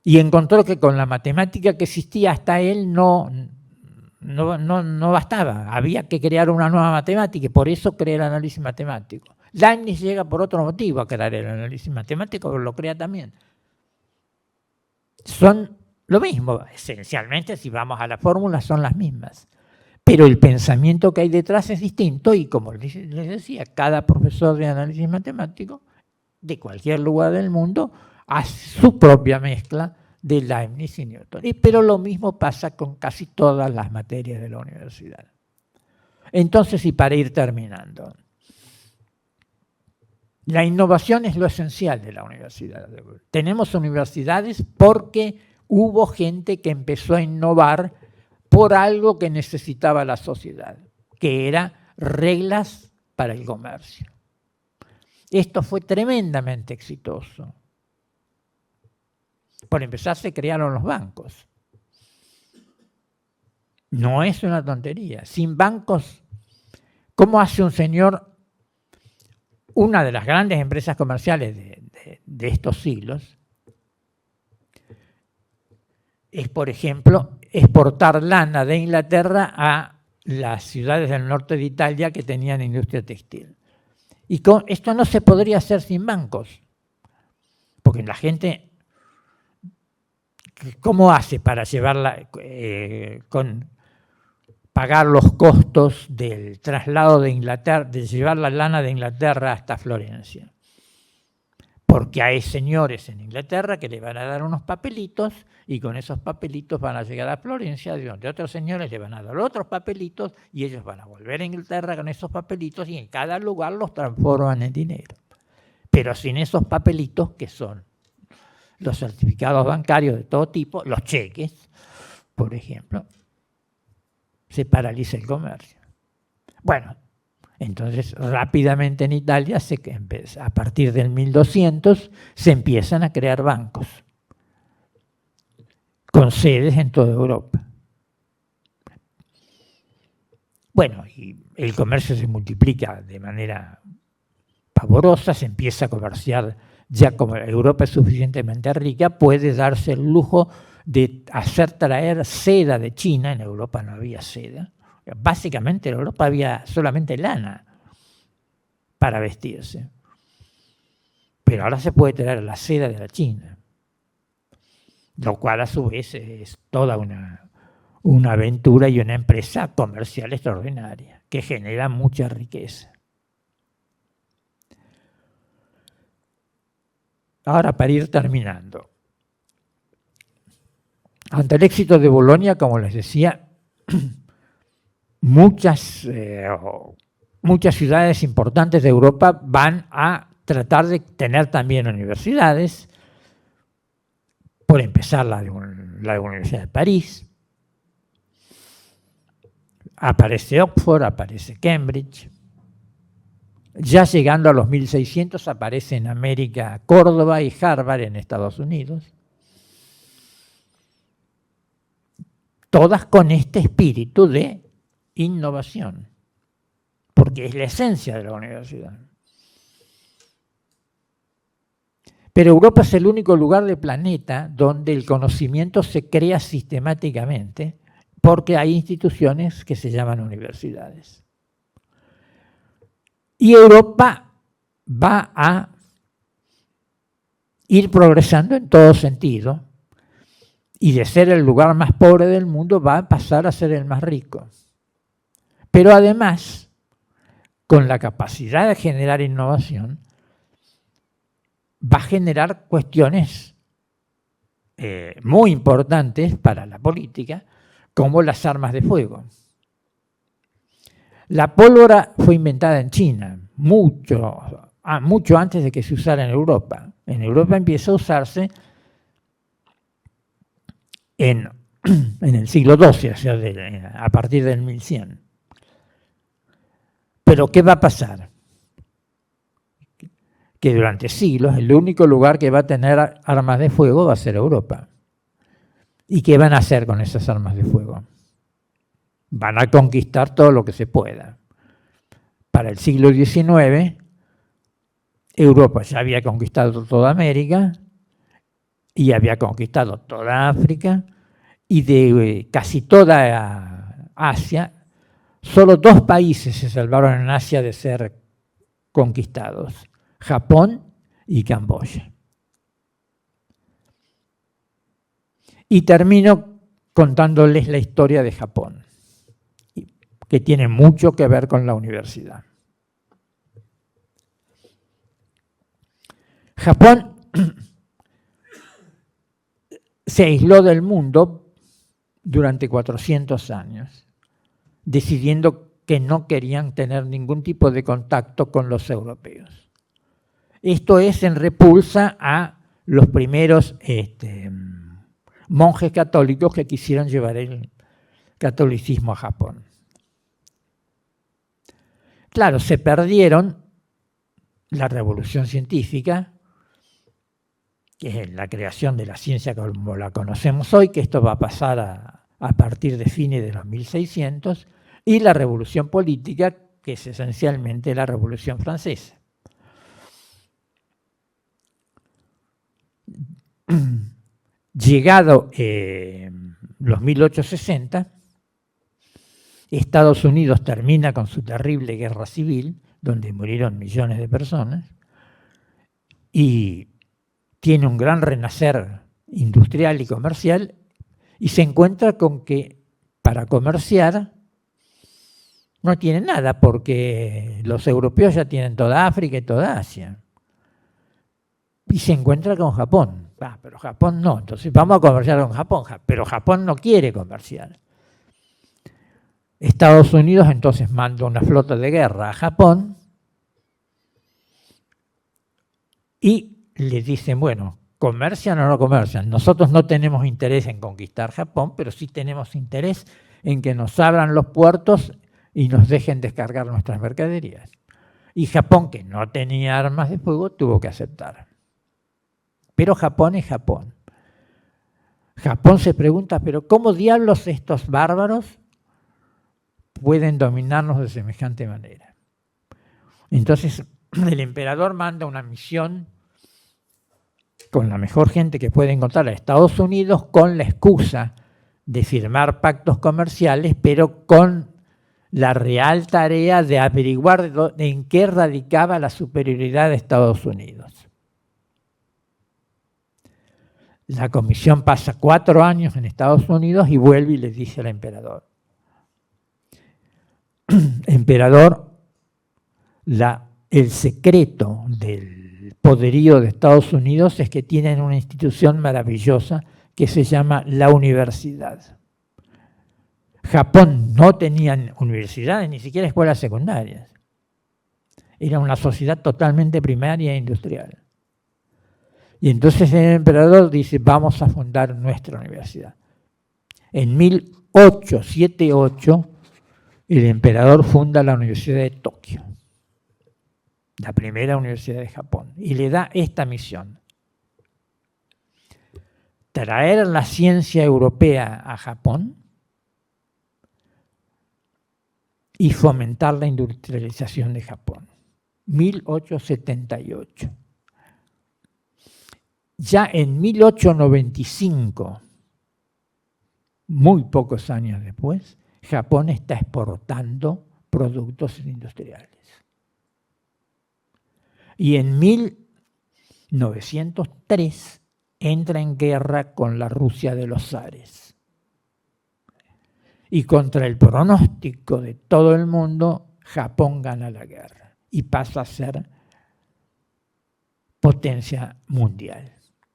S2: Y encontró que con la matemática que existía hasta él no bastaba. Había que crear una nueva matemática y por eso crea el análisis matemático. Leibniz llega por otro motivo a crear el análisis matemático, pero lo crea también. Son lo mismo, esencialmente, si vamos a la fórmula, son las mismas. Pero el pensamiento que hay detrás es distinto y, como les decía, cada profesor de análisis matemático de cualquier lugar del mundo hace su propia mezcla de Leibniz y Newton. Pero lo mismo pasa con casi todas las materias de la universidad. Entonces, y para ir terminando, la innovación es lo esencial de la universidad. Tenemos universidades porque hubo gente que empezó a innovar por algo que necesitaba la sociedad, que era reglas para el comercio. Esto fue tremendamente exitoso. Por empezar, se crearon los bancos. No es una tontería. Sin bancos, ¿cómo hace un señor? Una de las grandes empresas comerciales de estos siglos es, por ejemplo, exportar lana de Inglaterra a las ciudades del norte de Italia que tenían industria textil. Y esto no se podría hacer sin bancos, porque la gente, ¿cómo hace para llevarla pagar los costos del traslado de Inglaterra, de llevar la lana de Inglaterra hasta Florencia? Porque hay señores en Inglaterra que le van a dar unos papelitos y con esos papelitos van a llegar a Florencia, donde otros señores le van a dar otros papelitos y ellos van a volver a Inglaterra con esos papelitos y en cada lugar los transforman en dinero. Pero sin esos papelitos, que son los certificados bancarios de todo tipo, los cheques, por ejemplo, se paraliza el comercio. Bueno, entonces rápidamente en Italia, a partir del 1200, se empiezan a crear bancos con sedes en toda Europa. Bueno, y el comercio se multiplica de manera pavorosa, se empieza a comerciar, ya como Europa es suficientemente rica, puede darse el lujo de hacer traer seda de China. En Europa no había seda, Básicamente en Europa había solamente lana para vestirse. Pero ahora se puede traer la seda de la China, lo cual a su vez es toda una aventura y una empresa comercial extraordinaria que genera mucha riqueza. Ahora, para ir terminando, ante el éxito de Bolonia, como les decía, muchas ciudades importantes de Europa van a tratar de tener también universidades, por empezar la Universidad de París, aparece Oxford, aparece Cambridge, ya llegando a los 1600 aparece en América Córdoba y Harvard en Estados Unidos, todas con este espíritu de innovación, porque es la esencia de la universidad. Pero Europa es el único lugar del planeta donde el conocimiento se crea sistemáticamente, porque hay instituciones que se llaman universidades. Y Europa va a ir progresando en todo sentido, y de ser el lugar más pobre del mundo va a pasar a ser el más rico. Pero además, con la capacidad de generar innovación, va a generar cuestiones muy importantes para la política, como las armas de fuego. La pólvora fue inventada en China, mucho antes de que se usara en Europa. En Europa empieza a usarse en el siglo XII, o sea, a partir del 1100. Pero ¿qué va a pasar? Que durante siglos el único lugar que va a tener armas de fuego va a ser Europa. ¿Y qué van a hacer con esas armas de fuego? Van a conquistar todo lo que se pueda. Para el siglo XIX, Europa ya había conquistado toda América y había conquistado toda África, y de casi toda Asia, solo 2 países se salvaron en Asia de ser conquistados: Japón y Camboya. Y termino contándoles la historia de Japón, que tiene mucho que ver con la universidad. Japón se aisló del mundo durante 400 años, decidiendo que no querían tener ningún tipo de contacto con los europeos. Esto es en repulsa a los primeros monjes católicos que quisieron llevar el catolicismo a Japón. Claro, se perdieron la revolución científica, que es la creación de la ciencia como la conocemos hoy, que esto va a pasar a partir de fines de los 1600, y la revolución política, que es esencialmente la Revolución Francesa. Llegado los 1860, Estados Unidos termina con su terrible guerra civil, donde murieron millones de personas, y tiene un gran renacer industrial y comercial, y se encuentra con que para comerciar no tiene nada, porque los europeos ya tienen toda África y toda Asia. Y se encuentra con Japón. Pero Japón no, entonces vamos a comerciar con Japón, pero Japón no quiere comerciar. Estados Unidos entonces manda una flota de guerra a Japón y le dicen, bueno, ¿comercian o no comercian? Nosotros no tenemos interés en conquistar Japón, pero sí tenemos interés en que nos abran los puertos y nos dejen descargar nuestras mercaderías. Y Japón, que no tenía armas de fuego, tuvo que aceptar. Pero Japón es Japón. Japón se pregunta, pero ¿cómo diablos estos bárbaros pueden dominarnos de semejante manera? Entonces el emperador manda una misión con la mejor gente que puede encontrar a Estados Unidos, con la excusa de firmar pactos comerciales, pero con la real tarea de averiguar en qué radicaba la superioridad de Estados Unidos. La comisión pasa 4 años en Estados Unidos y vuelve y le dice al emperador: emperador, el secreto del poderío de Estados Unidos es que tienen una institución maravillosa que se llama la universidad. Japón no tenía universidades, ni siquiera escuelas secundarias. Era una sociedad totalmente primaria e industrial. Y entonces el emperador dice: vamos a fundar nuestra universidad. En 1878 el emperador funda la Universidad de Tokio, la primera universidad de Japón, y le da esta misión: traer la ciencia europea a Japón y fomentar la industrialización de Japón. 1878. Ya en 1895, muy pocos años después, Japón está exportando productos industriales. Y en 1903 entra en guerra con la Rusia de los zares. Y contra el pronóstico de todo el mundo, Japón gana la guerra y pasa a ser potencia mundial,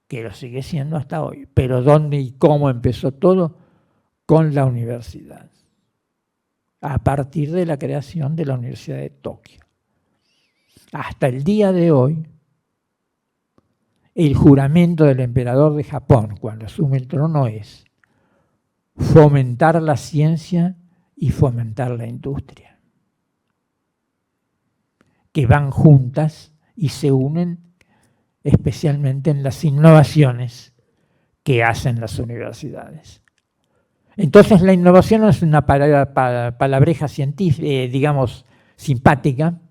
S2: que lo sigue siendo hasta hoy. Pero ¿dónde y cómo empezó todo? Con la universidad, a partir de la creación de la Universidad de Tokio. Hasta el día de hoy, el juramento del emperador de Japón, cuando asume el trono, es fomentar la ciencia y fomentar la industria, que van juntas y se unen especialmente en las innovaciones que hacen las universidades. Entonces la innovación no es una palabreja científica, digamos, simpática,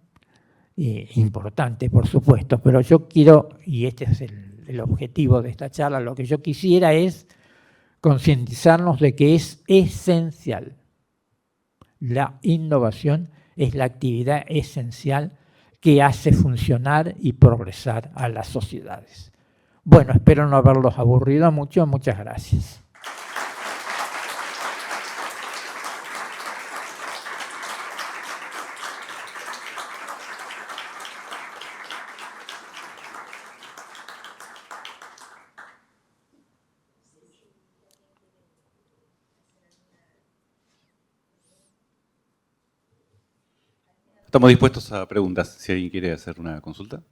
S2: importante, por supuesto, pero yo quiero, y este es el objetivo de esta charla, lo que yo quisiera es concientizarnos de que es esencial. La innovación es la actividad esencial que hace funcionar y progresar a las sociedades. Bueno, espero no haberlos aburrido mucho. Muchas gracias.
S3: Estamos dispuestos a preguntas, si alguien quiere hacer una consulta.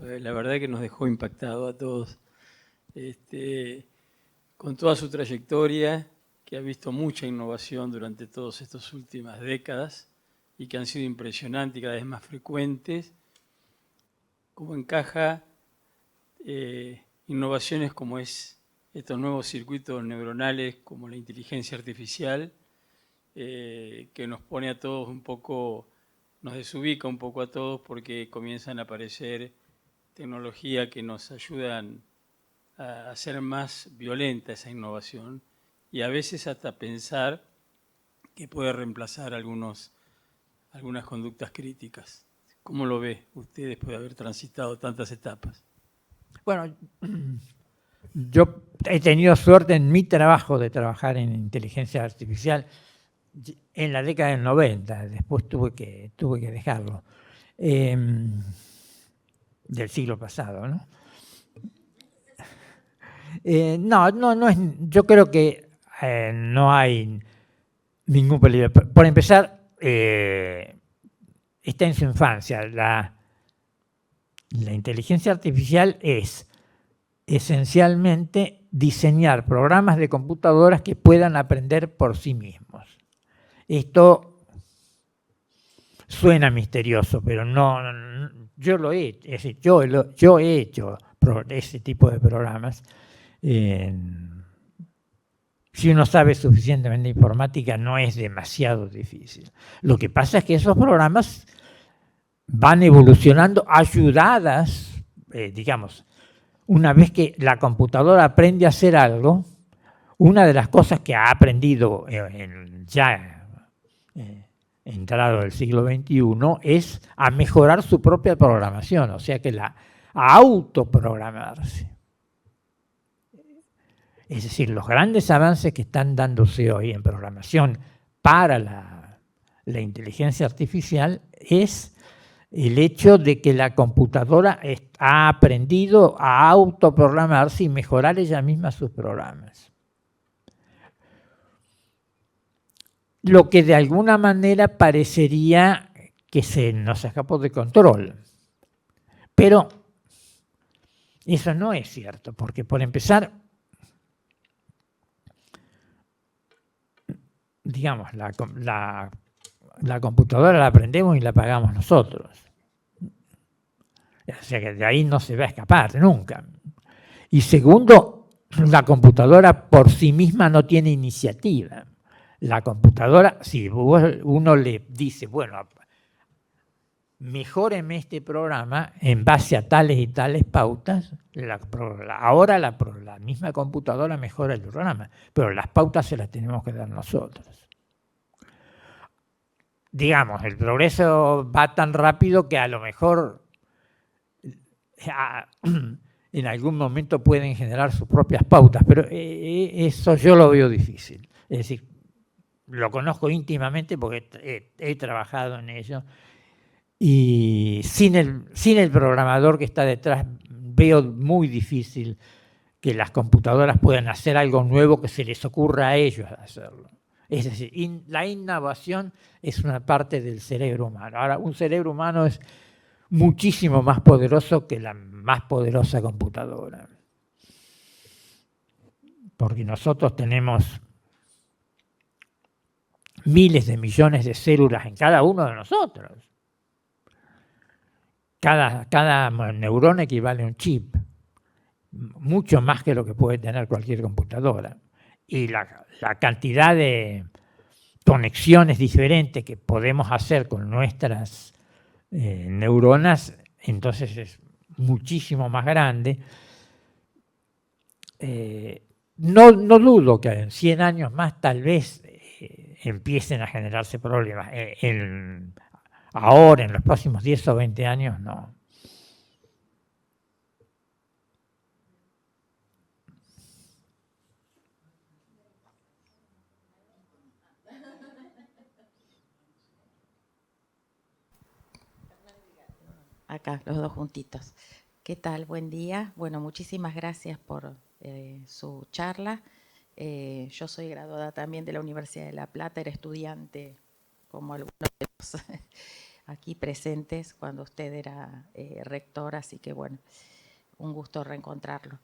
S4: La verdad que nos dejó impactado a todos. Con toda su trayectoria, que ha visto mucha innovación durante todas estas últimas décadas y que han sido impresionantes y cada vez más frecuentes, cómo encaja innovaciones como es estos nuevos circuitos neuronales, como la inteligencia artificial, que nos pone a todos un poco, nos desubica un poco a todos porque comienzan a aparecer tecnología que nos ayudan a hacer más violenta esa innovación y a veces hasta pensar que puede reemplazar algunas conductas críticas. ¿Cómo lo ve usted después de haber transitado tantas etapas?
S2: Bueno, yo he tenido suerte en mi trabajo de trabajar en inteligencia artificial en la década del 90, después tuve que dejarlo, del siglo pasado, ¿no? No es, yo creo que no hay ningún peligro. Por empezar, está en su infancia. La inteligencia artificial es esencialmente diseñar programas de computadoras que puedan aprender por sí mismos. Esto suena misterioso, pero no yo lo he hecho, es decir, yo he hecho ese tipo de programas. Si uno sabe suficientemente de informática, no es demasiado difícil. Lo que pasa es que esos programas van evolucionando ayudadas digamos, una vez que la computadora aprende a hacer algo, una de las cosas que ha aprendido entrado el siglo XXI es a mejorar su propia programación, o sea que a autoprogramarse. Es decir, los grandes avances que están dándose hoy en programación para la inteligencia artificial es el hecho de que la computadora ha aprendido a autoprogramarse y mejorar ella misma sus programas. Lo que de alguna manera parecería que se nos escapó de control. Pero eso no es cierto, porque por empezar, digamos, la computadora la aprendemos y la pagamos nosotros. O sea que de ahí no se va a escapar nunca. Y segundo, la computadora por sí misma no tiene iniciativa. La computadora, si uno le dice, bueno, mejóreme este programa en base a tales y tales pautas, ahora la misma computadora mejora el programa, pero las pautas se las tenemos que dar nosotros. Digamos, el progreso va tan rápido que a lo mejor en algún momento pueden generar sus propias pautas, pero eso yo lo veo difícil. Es decir, lo conozco íntimamente porque he trabajado en ello y sin el programador que está detrás veo muy difícil que las computadoras puedan hacer algo nuevo que se les ocurra a ellos hacerlo. Es decir, la innovación es una parte del cerebro humano. Ahora, un cerebro humano es muchísimo más poderoso que la más poderosa computadora. Porque nosotros tenemos miles de millones de células en cada uno de nosotros. Cada neurona equivale a un chip, mucho más que lo que puede tener cualquier computadora. Y la cantidad de conexiones diferentes que podemos hacer con nuestras neuronas, entonces es muchísimo más grande. No dudo que en 100 años más tal vez empiecen a generarse problemas. Ahora, en los próximos 10 o 20 años, no.
S5: Acá, los dos juntitos. ¿Qué tal? Buen día. Bueno, muchísimas gracias por su charla. Yo soy graduada también de la Universidad de La Plata, era estudiante como algunos de los aquí presentes cuando usted era rector, así que bueno, un gusto reencontrarlo.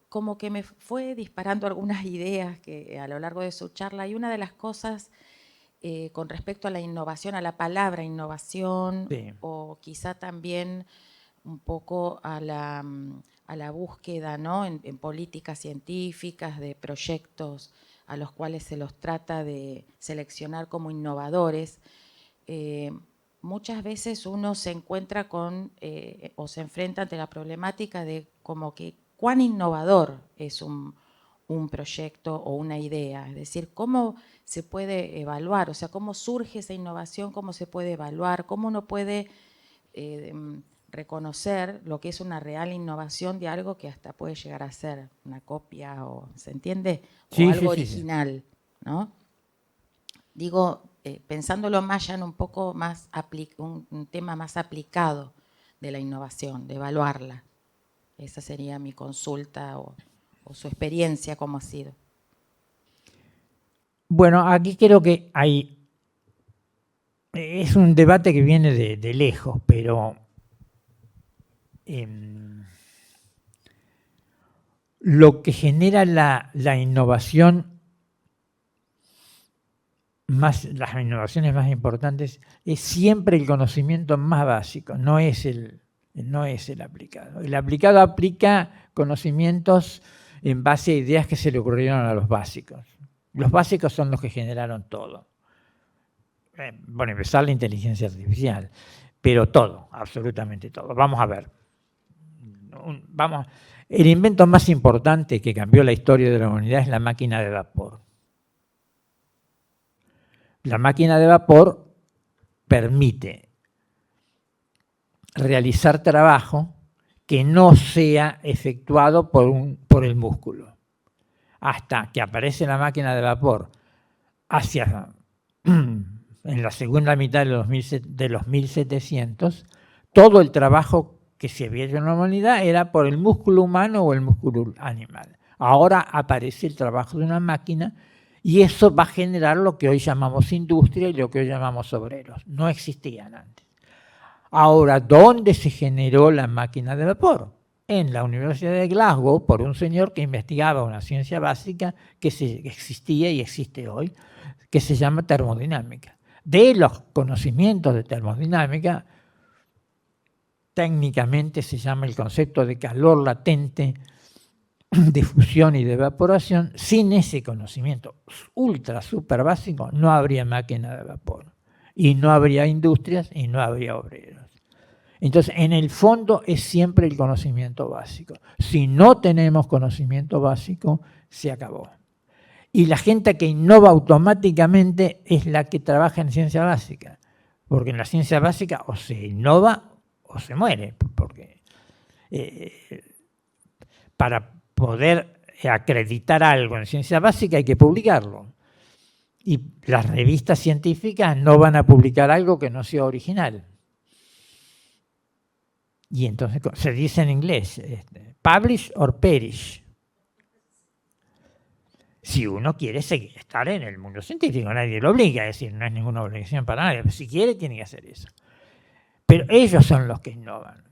S5: Como que me fue disparando algunas ideas que a lo largo de su charla, y una de las cosas con respecto a la innovación, a la palabra innovación, sí, o quizá también un poco a la búsqueda, ¿no?, en políticas científicas, de proyectos a los cuales se los trata de seleccionar como innovadores. Muchas veces uno se encuentra con o se enfrenta ante la problemática de como que cuán innovador es un proyecto o una idea, es decir, cómo se puede evaluar, o sea, cómo surge esa innovación, cómo se puede evaluar, cómo uno puede reconocer lo que es una real innovación de algo que hasta puede llegar a ser una copia, o ¿se entiende? O sí, algo sí, original, sí, ¿no? Digo, pensándolo más ya en un poco más, un tema más aplicado de la innovación, de evaluarla. Esa sería mi consulta o su experiencia, ¿cómo ha sido?
S2: Bueno, aquí creo que es un debate que viene de lejos, pero lo que genera la innovación, las innovaciones más importantes, es siempre el conocimiento más básico, no es el aplicado. El aplicado aplica conocimientos en base a ideas que se le ocurrieron a los básicos. Los básicos son los que generaron todo. Bueno, empezar la inteligencia artificial. pero todo, absolutamente todo. Vamos a ver. El invento más importante que cambió la historia de la humanidad es la máquina de vapor. La máquina de vapor permite realizar trabajo que no sea efectuado por el músculo. Hasta que aparece la máquina de vapor en la segunda mitad de los 1700, todo el trabajo que se había hecho en la humanidad era por el músculo humano o el músculo animal. Ahora aparece el trabajo de una máquina y eso va a generar lo que hoy llamamos industria y lo que hoy llamamos obreros. No existían antes. Ahora, ¿dónde se generó la máquina de vapor? En la Universidad de Glasgow, por un señor que investigaba una ciencia básica que existía y existe hoy, que se llama termodinámica. De los conocimientos de termodinámica, técnicamente se llama el concepto de calor latente, de fusión y de evaporación. Sin ese conocimiento ultra, super básico, no habría máquina de vapor. Y no habría industrias y no habría obreros. Entonces, en el fondo es siempre el conocimiento básico. Si no tenemos conocimiento básico, se acabó. Y la gente que innova automáticamente es la que trabaja en ciencia básica. Porque en la ciencia básica o se innova o se muere. Porque para poder acreditar algo en ciencia básica hay que publicarlo. Y las revistas científicas no van a publicar algo que no sea original. Y entonces se dice en inglés, publish or perish. Si uno quiere estar en el mundo científico, nadie lo obliga, es decir, no es ninguna obligación para nadie, pero si quiere tiene que hacer eso. Pero ellos son los que innovan.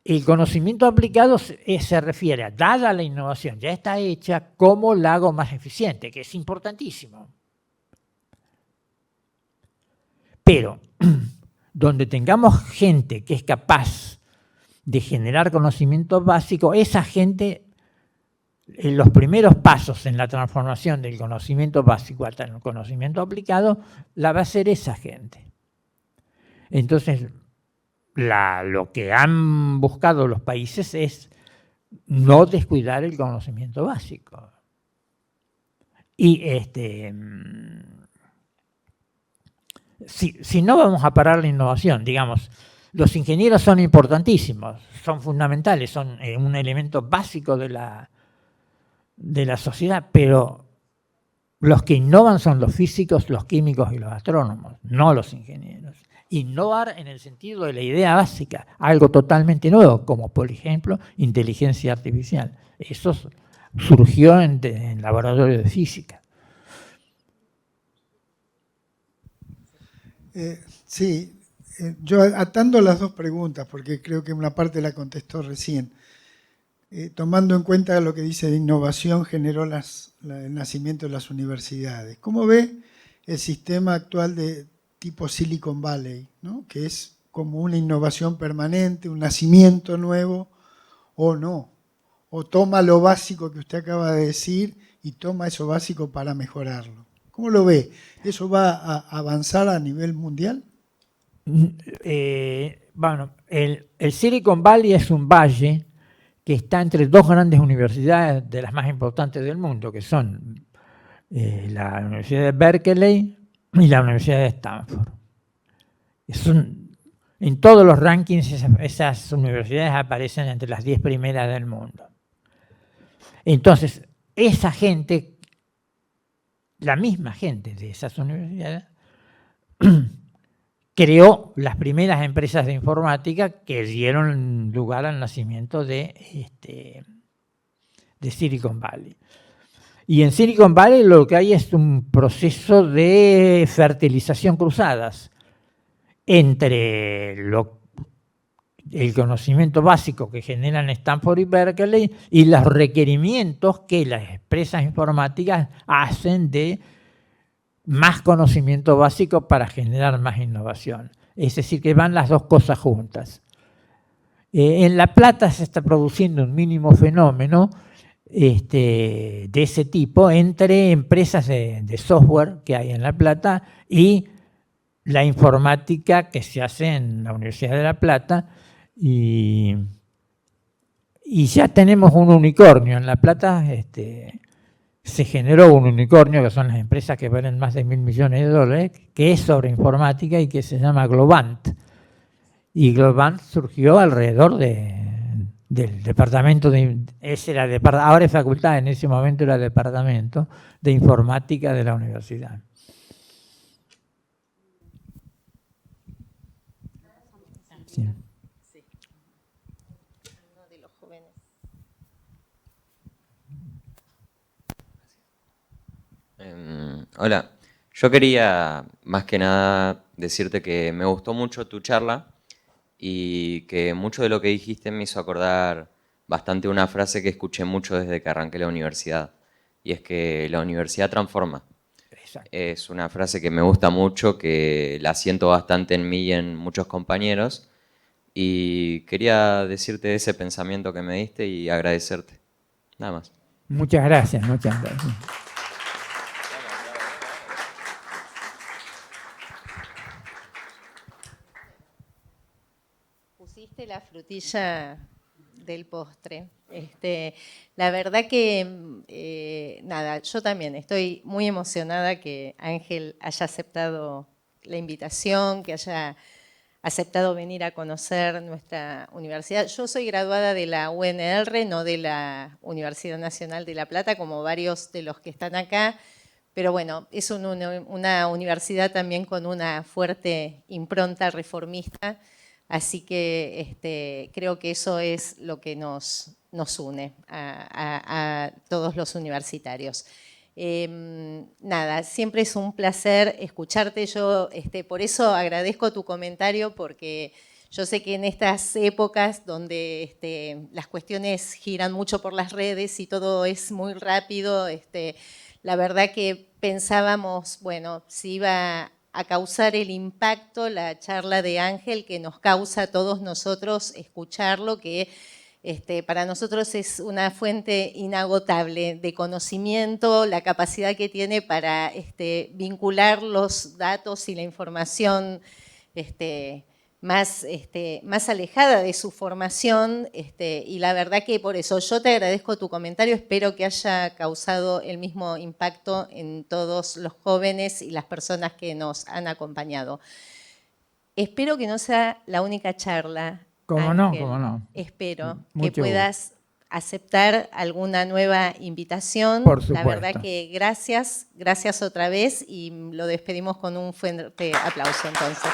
S2: El conocimiento aplicado se refiere a, dada la innovación ya está hecha, cómo la hago más eficiente, que es importantísimo. Pero donde tengamos gente que es capaz de generar conocimiento básico, esa gente, en los primeros pasos en la transformación del conocimiento básico hasta el conocimiento aplicado, la va a hacer esa gente. Entonces, lo que han buscado los países es no descuidar el conocimiento básico. Y si no vamos a parar la innovación, digamos, los ingenieros son importantísimos, son fundamentales, son un elemento básico de la sociedad, pero los que innovan son los físicos, los químicos y los astrónomos, no los ingenieros. Innovar en el sentido de la idea básica, algo totalmente nuevo, como por ejemplo inteligencia artificial. Eso surgió en laboratorios de física.
S6: Yo atando las dos preguntas, porque creo que una parte la contestó recién, tomando en cuenta lo que dice de innovación generó el nacimiento de las universidades. ¿Cómo ve el sistema actual de tipo Silicon Valley, ¿no? Que es como una innovación permanente, un nacimiento nuevo, o no? O toma lo básico que usted acaba de decir y toma eso básico para mejorarlo. ¿Cómo lo ve? ¿Eso va a avanzar a nivel mundial?
S2: Bueno, el Silicon Valley es un valle que está entre dos grandes universidades de las más importantes del mundo, que son la Universidad de Berkeley y la Universidad de Stanford. En todos los rankings esas universidades aparecen entre las 10 primeras del mundo. Entonces, esa gente, la misma gente de esas universidades, creó las primeras empresas de informática que dieron lugar al nacimiento de Silicon Valley. Y en Silicon Valley lo que hay es un proceso de fertilización cruzadas entre el conocimiento básico que generan Stanford y Berkeley y los requerimientos que las empresas informáticas hacen de más conocimiento básico para generar más innovación. Es decir, que van las dos cosas juntas. En La Plata se está produciendo un mínimo fenómeno de ese tipo entre empresas de software que hay en La Plata y la informática que se hace en la Universidad de La Plata y ya tenemos un unicornio. En La Plata se generó un unicornio, que son las empresas que valen más de $1.000 millones, que es sobre informática y que se llama Globant. Y Globant surgió alrededor del departamento ahora es facultad, en ese momento era departamento de informática de la universidad. Sí.
S7: Uno de los jóvenes.
S8: Hola, yo quería más que nada decirte que me gustó mucho tu charla y que mucho de lo que dijiste me hizo acordar bastante una frase que escuché mucho desde que arranqué la universidad, y es que la universidad transforma.
S2: Exacto.
S8: Es una frase que me gusta mucho, que la siento bastante en mí y en muchos compañeros, y quería decirte ese pensamiento que me diste y agradecerte. Nada más.
S2: Muchas gracias, muchas gracias.
S7: Pusiste la frutilla del postre. La verdad que, nada, yo también estoy muy emocionada que Ángel haya aceptado la invitación, que haya aceptado venir a conocer nuestra universidad. Yo soy graduada de la UNR, no de la Universidad Nacional de La Plata, como varios de los que están acá, pero bueno, es una universidad también con una fuerte impronta reformista, así que creo que eso es lo que nos une a todos los universitarios. Nada, siempre es un placer escucharte. Yo por eso agradezco tu comentario, porque yo sé que en estas épocas donde las cuestiones giran mucho por las redes y todo es muy rápido, la verdad que pensábamos, bueno, si iba a causar el impacto la charla de Ángel que nos causa a todos nosotros escucharlo, que para nosotros es una fuente inagotable de conocimiento, la capacidad que tiene para vincular los datos y la información más alejada de su formación, y la verdad que por eso yo te agradezco tu comentario, espero que haya causado el mismo impacto en todos los jóvenes y las personas que nos han acompañado. Espero que no sea la única charla.
S2: ¿Cómo no? ¿Cómo no?
S7: Espero
S2: Mucho
S7: que puedas aceptar alguna nueva invitación.
S2: Por supuesto.
S7: La verdad que gracias otra vez, y lo despedimos con un fuerte aplauso entonces.